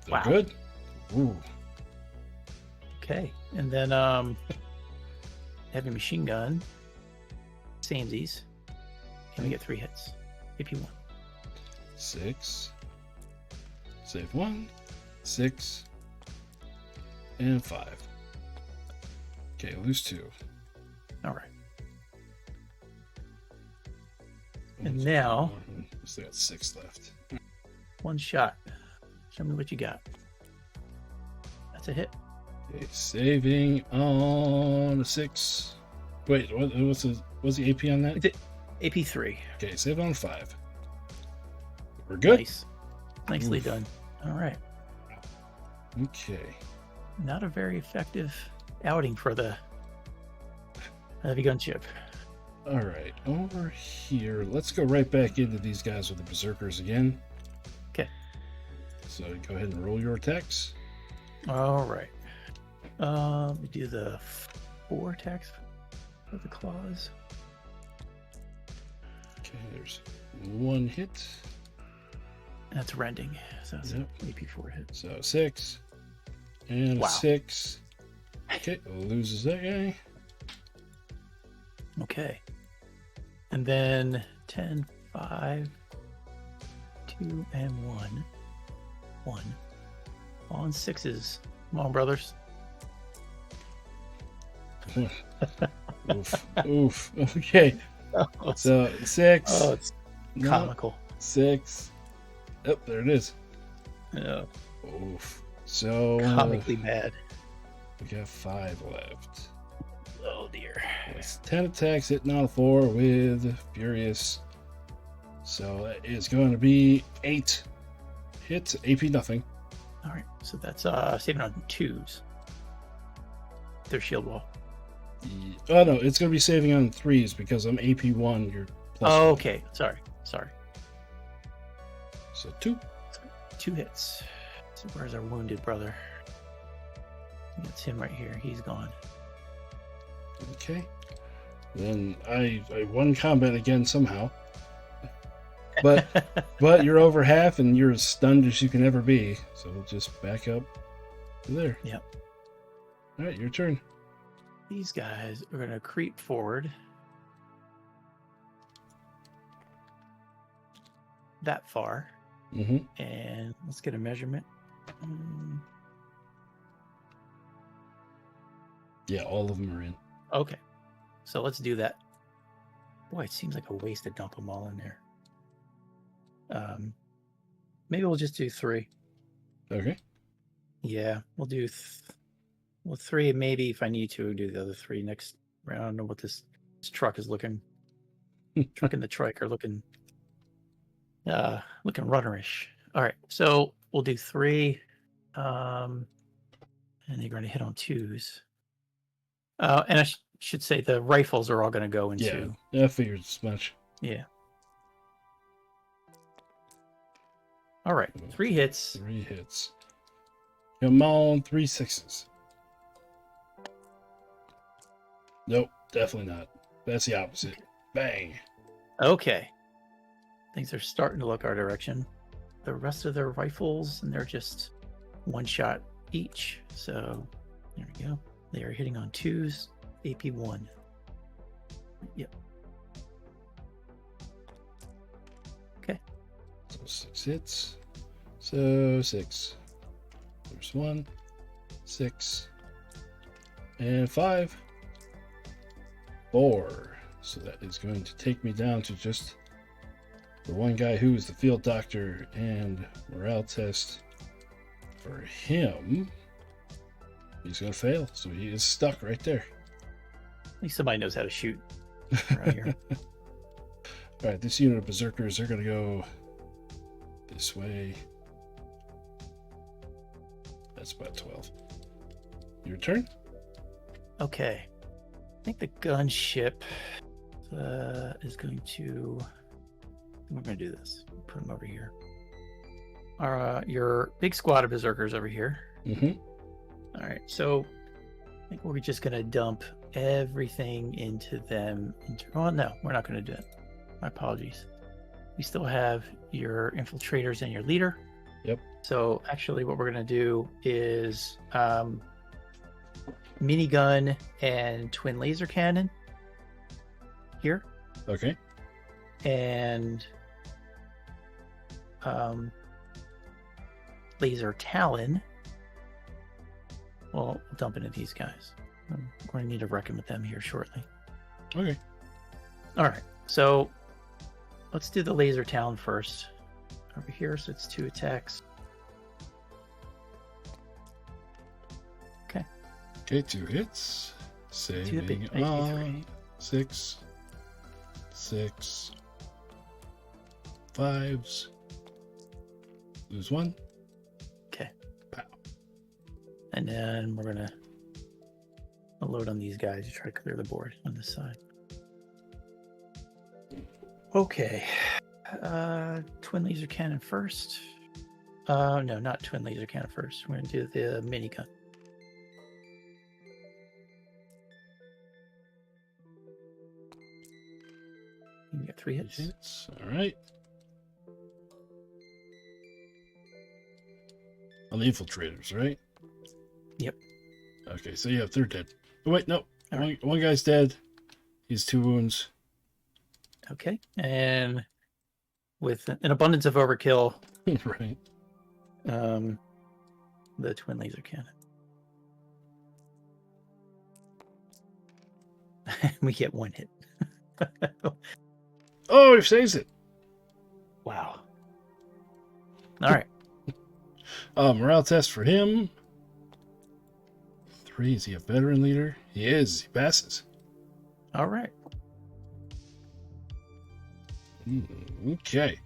A: They're
B: Wow.
A: good. Ooh.
B: Okay, and then heavy machine gun, samesies, and we get 3 hits. AP1.
A: 6. Save 1. 6. And 5. Okay, lose 2.
B: All right. And now,
A: still got 6 left.
B: 1 shot. Show me what you got. That's a hit.
A: Okay, saving on a 6. Wait, what's the AP on that?
B: It's AP3.
A: Okay, save on a 5. We're good.
B: Nice. Nicely
A: Oof.
B: done. All right.
A: Okay.
B: Not a very effective outing for the heavy gunship.
A: All right, over here. Let's go right back into these guys with the berserkers again.
B: Okay.
A: So go ahead and roll your attacks.
B: All right. We do the 4 attacks for the claws.
A: Okay, there's 1 hit.
B: That's rending. So it's
A: Yep.
B: an AP4 hit.
A: So 6 and
B: Wow.
A: a 6. Okay, loses that guy.
B: Okay. And then 10, 5, 2, and 1. 1. On 6s. Come on, brothers.
A: Oof. Oof. Okay. So 6.
B: Oh, it's
A: No,
B: comical.
A: 6. Oh, there it is.
B: Yeah.
A: Oof. So
B: Comically bad.
A: we got 5 left.
B: Oh, dear.
A: It's 10 attacks hitting on a 4 with Furious. So that is going to be 8 hits, AP nothing.
B: All right. So that's saving on 2s. Their shield wall.
A: Oh no, it's going to be saving on 3s because I'm AP1. You're plus
B: Oh,
A: 1.
B: okay. Sorry.
A: So 2.
B: 2 hits. So where's our wounded brother? That's him right here. He's gone.
A: Okay. Then I won combat again somehow. But you're over half and you're as stunned as you can ever be. So we'll just back up to there.
B: Yep.
A: All right, your turn.
B: These guys are going to creep forward. That far.
A: Mm-hmm.
B: And let's get a measurement.
A: Yeah, all of them are in.
B: Okay. So let's do that. Boy, it seems like a waste to dump them all in there. Maybe we'll just do 3.
A: Okay.
B: Yeah, we'll do 3. Maybe if I need to, do the other 3 next round. I don't know what this truck is looking. Truck and the trike are looking runnerish. All right, so we'll do 3. And they're going to hit on 2s. And I should say the rifles are all going to go into.
A: Yeah, I figured as much.
B: Yeah. All right, 3 hits.
A: 3 hits. Come on, 3 6s. Nope, definitely not. That's the opposite. Bang.
B: Okay. Things are starting to look our direction. The rest of their rifles, and they're just 1 shot each. So there we go. They are hitting on 2s, AP1. Yep. Okay.
A: So 6 hits. So 6. There's 1, 6, and 5. 4. So that is going to take me down to just the one guy who is the field doctor, and morale test for him. He's going to fail, so he is stuck right there.
B: At least somebody knows how to shoot around here.
A: All right, this unit of berserkers are going to go this way. That's about 12. Your turn?
B: Okay. I think the gunship is going to... We're going to do this. Put them over here. Your big squad of berserkers over here.
A: Mm-hmm.
B: All right, so I think we're just going to dump everything into them. Oh, no, we're not going to do it. My apologies. We still have your infiltrators and your leader.
A: Yep.
B: So actually what we're going to do is minigun and twin laser cannon here.
A: Okay.
B: And laser talon. Well, we'll dump into these guys. We're going to need to reckon with them here shortly.
A: Okay.
B: All right. So let's do the laser talon first. Over here, so it's 2 attacks. Okay.
A: Okay, 2 hits. Saving
B: big,
A: on 6. 6. 5s. Lose 1.
B: Okay.
A: Pow.
B: And then we're gonna load on these guys to try to clear the board on this side. Okay. Twin laser cannon first. No, not twin laser cannon first. We're gonna do the minigun. You get 3 hits.
A: All right. On the infiltrators, right?
B: Yep.
A: Okay, so yeah, they're dead. Oh, wait, no.
B: All
A: One guy's dead. He's 2 wounds.
B: Okay. And with an abundance of overkill,
A: Right.
B: the twin laser cannon. We get 1 hit.
A: Oh, he saves it.
B: Wow. All right.
A: Morale test for him. 3. Is he a veteran leader? He is. He passes.
B: All right.
A: Okay.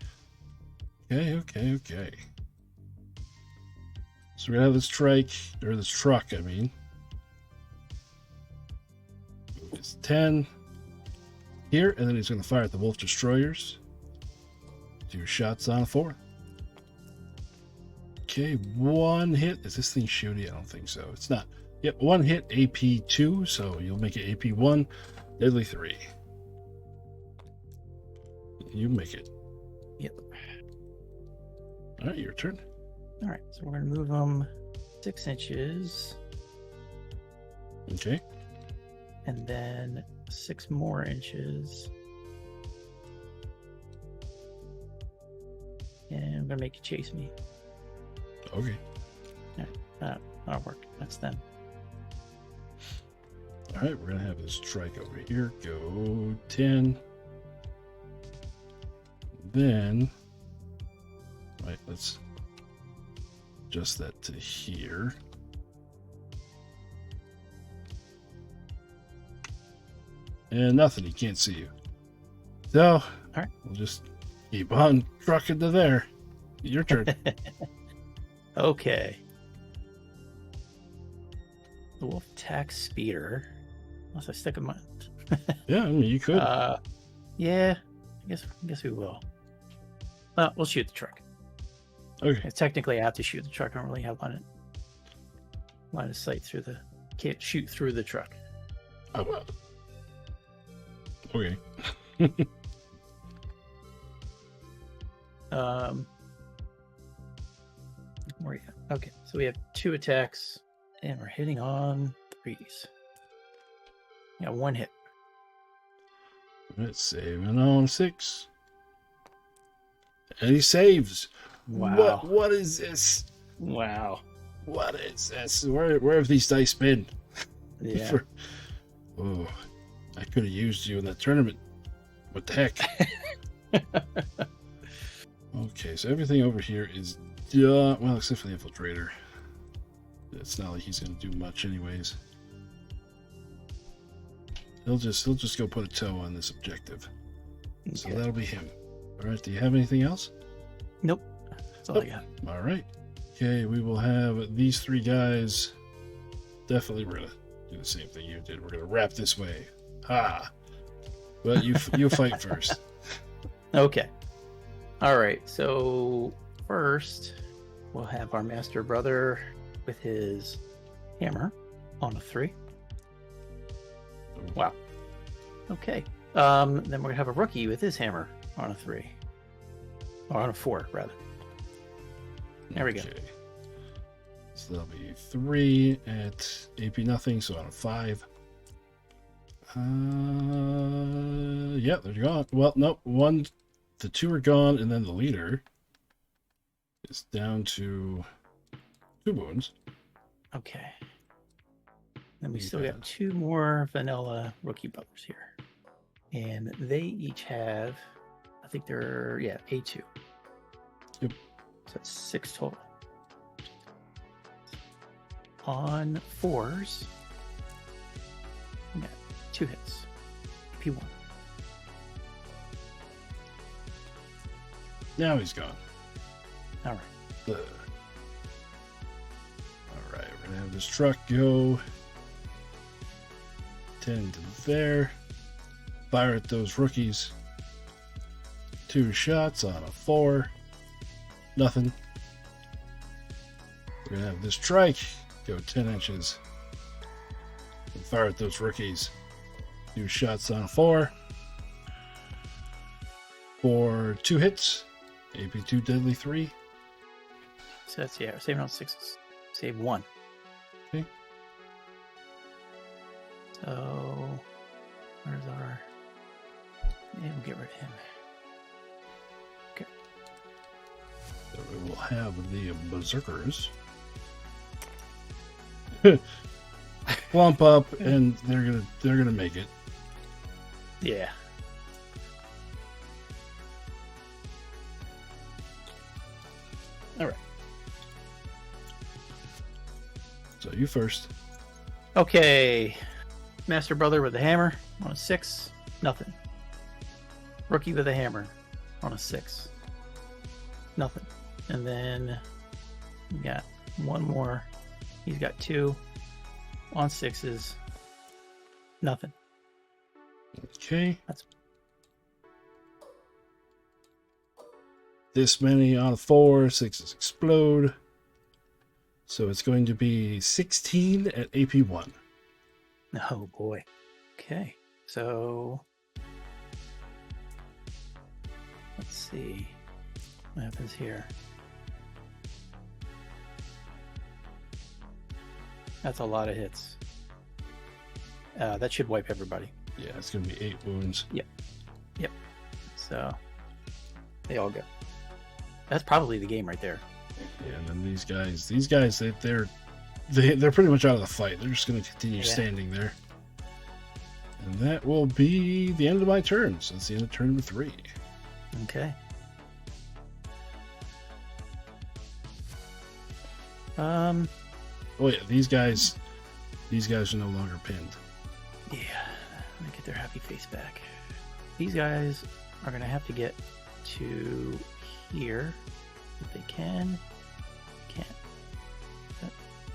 A: Okay. So we have this trike, or this truck, I mean. It's 10 here, and then he's going to fire at the wolf destroyers. 2 shots on a 4. Okay, 1 hit. Is this thing shooty? I don't think so. It's not. Yep, 1 hit, AP 2, so you'll make it AP 1, deadly 3. You make it.
B: Yep.
A: All right, your turn.
B: All right. So we're going to move them 6 inches.
A: Okay.
B: And then 6 more inches. And I'm going to make you chase me.
A: Okay.
B: All right. That'll work. That's them.
A: All right, we're going to have this trike over here go 10. Then, right, let's adjust that to here. And nothing, he can't see you. So, all
B: right,
A: we'll just keep on trucking to there. Your turn.
B: Okay. The wolf attack speeder. Unless I stick him on.
A: Yeah, I mean, you could.
B: Yeah, I guess we will. We'll shoot the truck.
A: Okay.
B: Technically, I have to shoot the truck. I don't really have line of sight through the. Can't shoot through the truck.
A: Oh, well. Okay.
B: Where are you at? Okay, so we have 2 attacks, and we're hitting on 3s. Yeah, 1 hit.
A: Let's save it on 6. And he saves.
B: Wow.
A: What is this?
B: Wow.
A: What is this? Where have these dice been?
B: Yeah.
A: Oh. I could have used you in that tournament. What the heck? Okay, so everything over here is done. Well, except for the infiltrator. It's not like he's going to do much, anyways. He'll just go put a toe on this objective. So that'll be him. All right. Do you have anything else?
B: Nope. That's all I got.
A: All right. Okay, we will have these three guys. Definitely, we're gonna do the same thing you did. We're gonna wrap this way. Ha! But you fight first.
B: Okay. All right. So first, we'll have our master brother with his hammer on a 3. Wow. Okay. Then we're gonna have a rookie with his hammer on a 3, or on a 4 rather. There we go.
A: So that'll be 3 at AP nothing, so on a 5. Yeah, they're gone. Well, no, the 2 are gone, and then the leader is down to 2 wounds.
B: Okay. Then we still got 2 more vanilla rookie brothers here. And they each have, I think they're, A2.
A: Yep.
B: So it's 6 total. On 4s, we got 2 hits. P1.
A: Now he's gone.
B: All right.
A: All right, we're going to have this truck go 10 to there. Fire at those rookies. 2 shots on a 4. Nothing. We're going to have this trike go 10 inches. And fire at those rookies. 2 shots on a 4. For 2 hits. AP2 deadly 3.
B: So that's, we're saving on 6s. Save 1.
A: Okay.
B: So, where's our... Yeah, we'll get rid of him. Okay.
A: So we will have the berserkers clump up, and they're gonna make it.
B: Yeah. All right.
A: So you first.
B: Okay. Master brother with a hammer on a 6. Nothing. Rookie with a hammer on a 6. Nothing. And then we got 1 more. He's got 2 on 6s. Nothing.
A: Okay.
B: That's...
A: This many on a 4. 6s explode. So it's going to be 16 at AP1.
B: Oh boy. Okay. So let's see what happens here. That's a lot of hits. That should wipe everybody.
A: Yeah, it's going to be 8 wounds.
B: Yep. So they all go. That's probably the game right there.
A: Yeah, and then these guys, they're pretty much out of the fight. They're just going to continue standing there. And that will be the end of my turn. So it's the end of turn number 3.
B: Okay. Oh
A: yeah, these guys are no longer pinned.
B: Yeah, let me get their happy face back. These guys are gonna have to get to here if they can. Can't.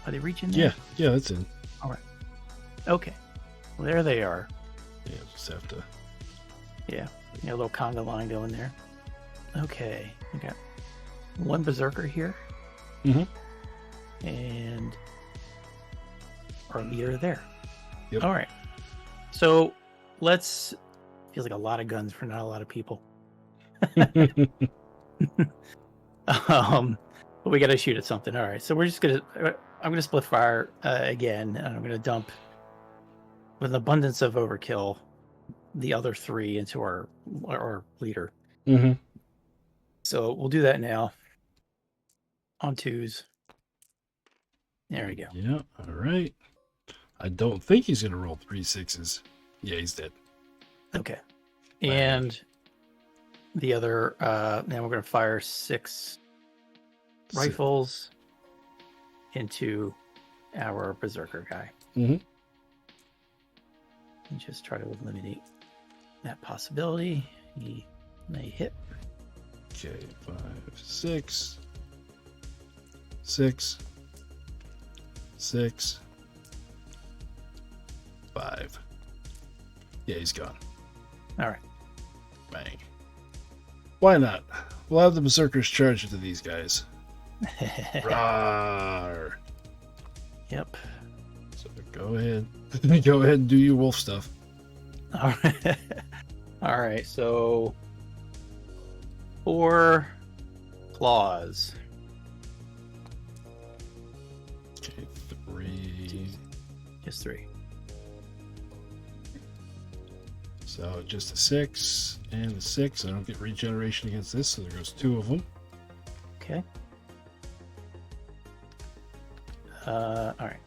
B: Are they reaching there?
A: Yeah, that's in.
B: All right. Okay. Well, there they are.
A: Yeah, just have to.
B: Yeah, a little conga line going there. Okay, we got 1 berserker here.
A: Mm-hmm.
B: And our leader there.
A: Yep.
B: All right. So feels like a lot of guns for not a lot of people. But we got to shoot at something. All right. So I'm gonna split fire again, and I'm gonna dump with an abundance of overkill the other 3 into our leader.
A: Mm-hmm.
B: So we'll do that now. On 2s. There we go.
A: Yeah. All right. I don't think he's gonna roll 3 6s. Yeah, he's dead.
B: Okay. And the other, now we're going to fire 6 rifles into our berserker guy.
A: Mm-hmm.
B: And just try to eliminate that possibility. He may hit.
A: Okay, 5, 6, 6, 6, 5. Yeah, he's gone.
B: All right.
A: Bang. Why not? We'll have the berserkers charge into these guys. Rawr.
B: Yep.
A: So go ahead. Go ahead and do your wolf stuff.
B: All right. All right. So 4 claws.
A: Okay, 3.
B: Just 3.
A: So just a 6 and a 6. I don't get regeneration against this, so there goes 2 of them.
B: Okay. All right.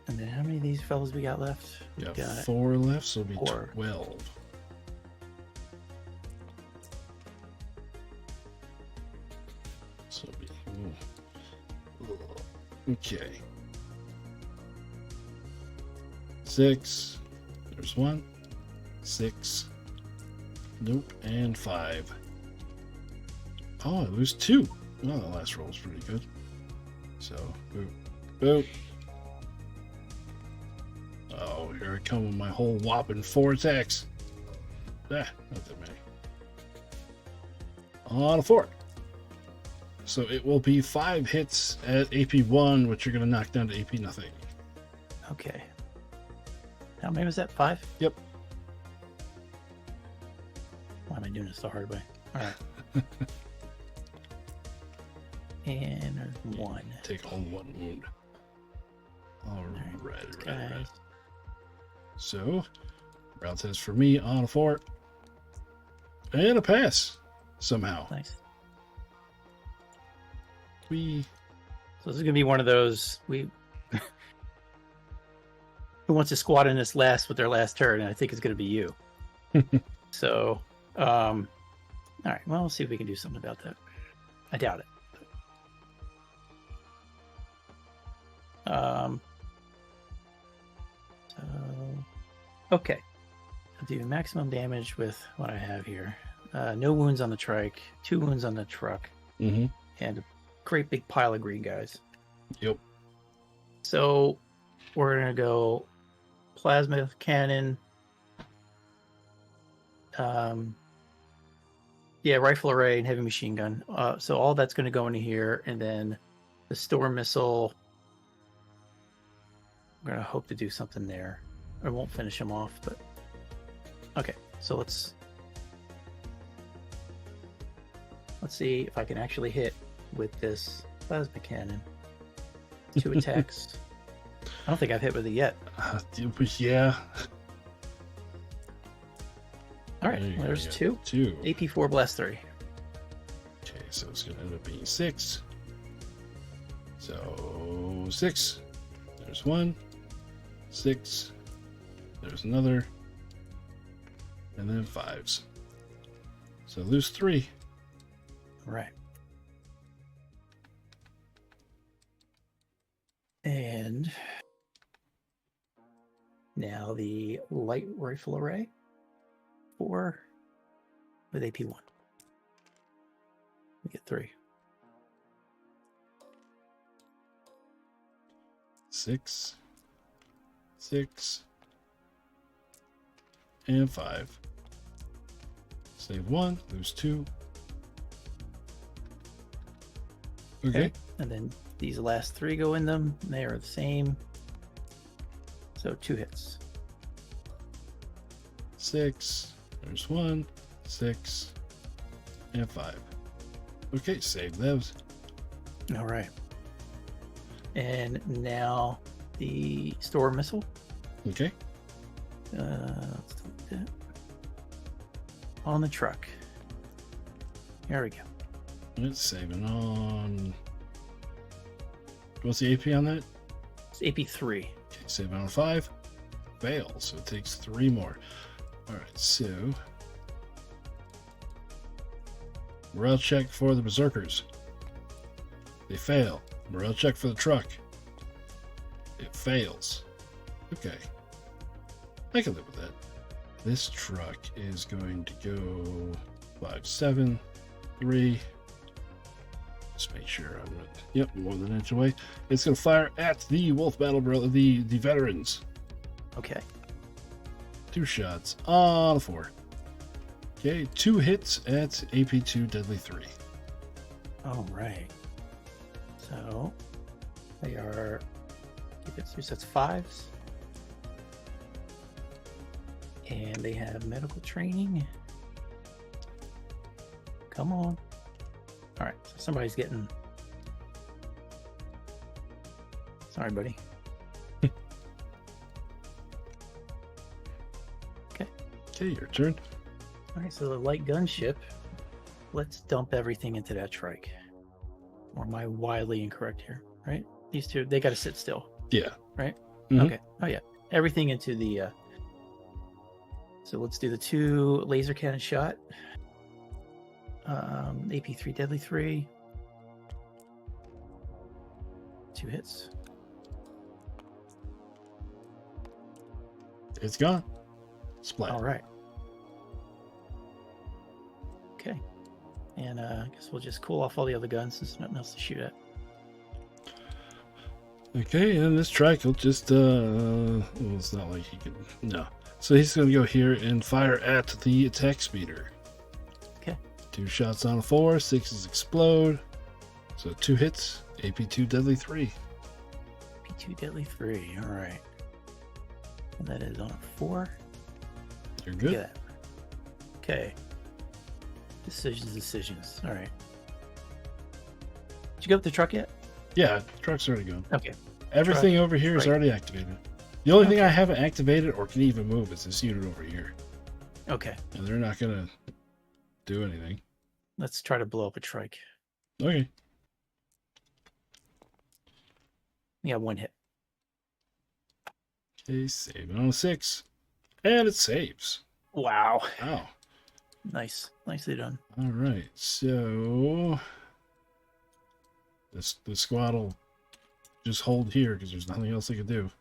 B: And then how many of these fellas we got left? We
A: Got
B: got
A: 4 left, so it'll be
B: 4.
A: 12. So it'll be. Okay. 6. There's 1. 6. Nope. And 5. Oh, I lose 2. Well, the last roll was pretty good. So, boop. Boop. Oh, here I come with my whole whopping 4 attacks. Ah, not that many. On a 4. So it will be 5 hits at AP 1, which you're going to knock down to AP nothing.
B: Okay. How many was that? 5?
A: Yep.
B: Why am I doing this the hard way? All right. And there's 1.
A: Take home 1 wound. All right. So, round test for me on a 4. And a pass. Somehow.
B: Nice.
A: So
B: this is gonna be one of those who wants to squat in this last with their last turn, and I think it's gonna be you. So, all right. Well, we'll see if we can do something about that. I doubt it. So, okay. I'll do maximum damage with what I have here. No wounds on the trike, 2 wounds on the truck,
A: Mm-hmm.
B: and a great big pile of green guys.
A: Yep.
B: So we're gonna go plasma cannon. Yeah, rifle array and heavy machine gun. So all that's gonna go into here, and then the storm missile. We're gonna hope to do something there. I won't finish him off, but okay. So let's see if I can actually hit with this plasma cannon. 2 attacks. I don't think I've hit with it yet.
A: Yeah.
B: All right,
A: There you
B: well, there's
A: go.
B: 2.
A: 2.
B: AP4 blast 3.
A: Okay, so it's going to end up being 6. So 6. There's 1. 6. There's another. And then 5s. So lose 3.
B: All right. And now the light rifle array 4 with AP1. We get 3.
A: 6. 6. And 5. Save 1. Lose 2. Okay.
B: And then these last 3 go in them. They are the same. So 2 hits.
A: 6. There's 1. 6. And 5. Okay, save those.
B: All right. And now the storm missile.
A: Okay.
B: Let's delete that. On the truck. Here we go.
A: It's saving on. What's the AP on that?
B: It's AP3.
A: Okay, saving on 5. fail, so it takes 3 more. All right, so morale check for the berserkers. They fail. Morale check for the truck. It fails. Okay, I can live with that. This truck is going to go 5, 7, 3. Just make sure I'm right. Yep, more than an inch away. It's going to fire at the Wolf Battle Brother, the veterans.
B: Okay.
A: 2 shots on a 4. Okay, 2 hits at AP2 Deadly 3.
B: All right. So they are. Keep it 2 sets 5s. And they have medical training. Come on. All right, so somebody's getting. Sorry, buddy. Okay.
A: Okay, your turn.
B: All right, so the light gunship. Let's dump everything into that trike. Or am I wildly incorrect here? Right? These two, they got to sit still.
A: Yeah.
B: Right?
A: Mhm.
B: Okay. Oh yeah, everything into the. So let's do the 2 laser cannon shot. AP3 Deadly 3. 2 hits.
A: It's gone. Splat.
B: All right. Okay. And I guess we'll just cool off all the other guns since there's nothing else to shoot at.
A: Okay, and this trike will just well, it's not like he can. No. So he's going to go here and fire at the attack speeder.
B: Okay.
A: 2 shots on a 4, 6s explode. So 2 hits, AP2 Deadly 3.
B: AP2 Deadly 3. All right. And that is on a 4.
A: You're good.
B: Yeah. Okay. Decisions. All right. Did you go up the truck yet?
A: Yeah, the truck's already gone.
B: Okay.
A: Everything
B: Truck.
A: over here is
B: Right.
A: already activated. The only thing
B: Okay.
A: I haven't activated or can even move is this unit over here.
B: Okay.
A: And they're not going to do anything.
B: Let's try to blow up a trike.
A: Okay.
B: Yeah, 1 hit.
A: Okay, save it on a 6. And it saves.
B: Wow.
A: Wow.
B: Nice. Nicely done.
A: All right. So the squad will just hold here because there's nothing else they can do.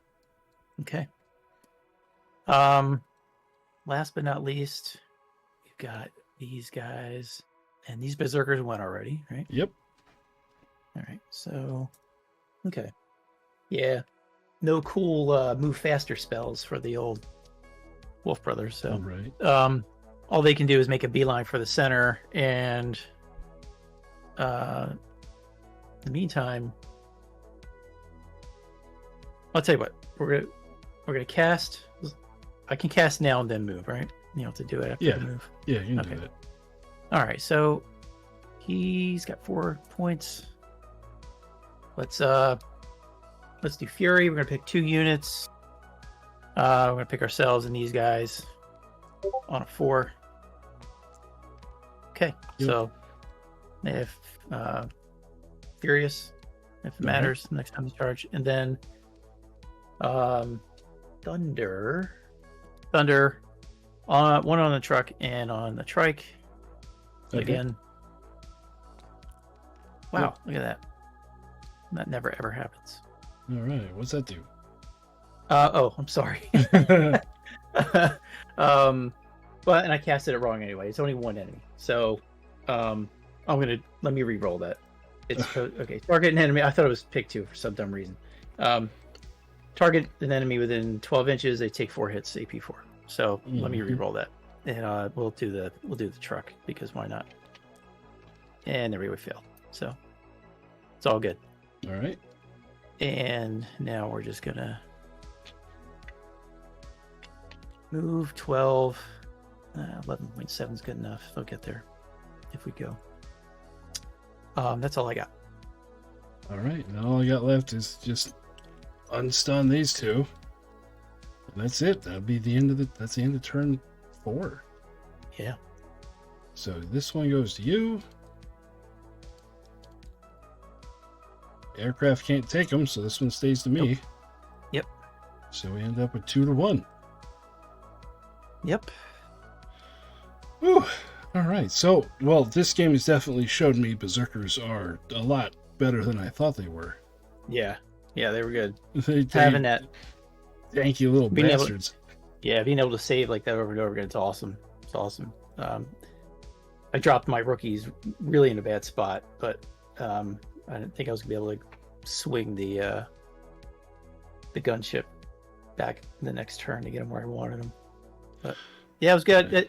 B: Okay. Last but not least, we've got these guys. And these berserkers went already, right?
A: Yep.
B: All right. So, okay. Yeah. No cool move faster spells for the old Wolf Brothers. So,
A: All right.
B: all they can do is make a beeline for the center, and in the meantime, I'll tell you what, we're gonna cast. I can cast now and then move, right? You don't have to do it after
A: Yeah.
B: the move.
A: Yeah, you can
B: Okay.
A: do that.
B: All right, so he's got 4 points. Let's do Fury. We're gonna pick 2 units. We're gonna pick ourselves and these guys on a 4. Okay,
A: Yep.
B: so if Furious, if it matters, next time you charge, and then Thunder, on 1 on the truck and on the trike.
A: Okay.
B: Again. Wow, look at that. That never ever happens.
A: All right. What's that do?
B: Oh, I'm sorry. But and I casted it wrong anyway. It's only 1 enemy, so I'm gonna let me re-roll that. It's okay. Target an enemy. I thought it was pick 2 for some dumb reason. Target an enemy within 12 inches. They take 4 hits, AP4. So let me re-roll that, and we'll do the truck because why not? And there we fail. So it's all good.
A: All right.
B: And now we're just gonna move 12. 11.7 is good enough. They'll get there if we go. That's all I got.
A: All right. Now all I got left is just unstun these 2. And that's it. That'll be the end of that's the end of turn 4.
B: Yeah.
A: So this one goes to you. Aircraft can't take them, so this one stays to me.
B: Yep.
A: So we end up with 2-1.
B: Yep.
A: Whew. All right. So, well, this game has definitely showed me berserkers are a lot better than I thought they were.
B: Yeah. Yeah, they were good.
A: They
B: Having that,
A: tanky little
B: being able-
A: bastards.
B: yeah, being able to save like that over and over again, it's awesome. It's awesome. I dropped my rookies really in a bad spot, but I didn't think I was gonna be able to swing the gunship back the next turn to get them where I wanted them. But yeah, it was good.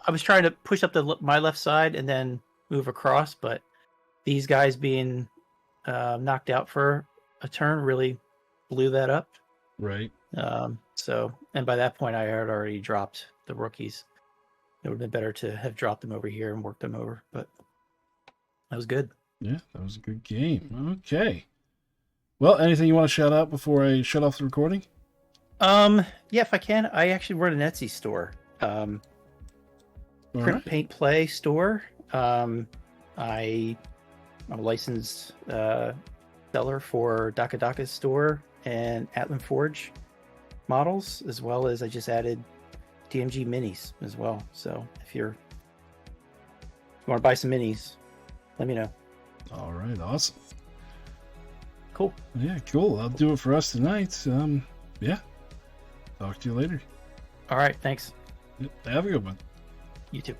B: I was trying to push up my left side and then move across, but these guys being knocked out for a turn really blew that up.
A: Right.
B: So, and by that point, I had already dropped the rookies. It would have been better to have dropped them over here and worked them over, but that was good.
A: Yeah, that was a good game. Okay. Well, anything you want to shout out before I shut off the recording?
B: Yeah, if I can, I actually run an Etsy store.
A: All
B: Print,
A: right.
B: paint, play store. I'm a licensed seller for Daka Daka's store and Atlan Forge models, as well as I just added DMG minis as well. So if you want to buy some minis, let me know.
A: All right. Awesome.
B: Cool.
A: Yeah, cool. I'll do it for us tonight. Yeah. Talk to you later.
B: All right. Thanks.
A: Have a good one.
B: You too.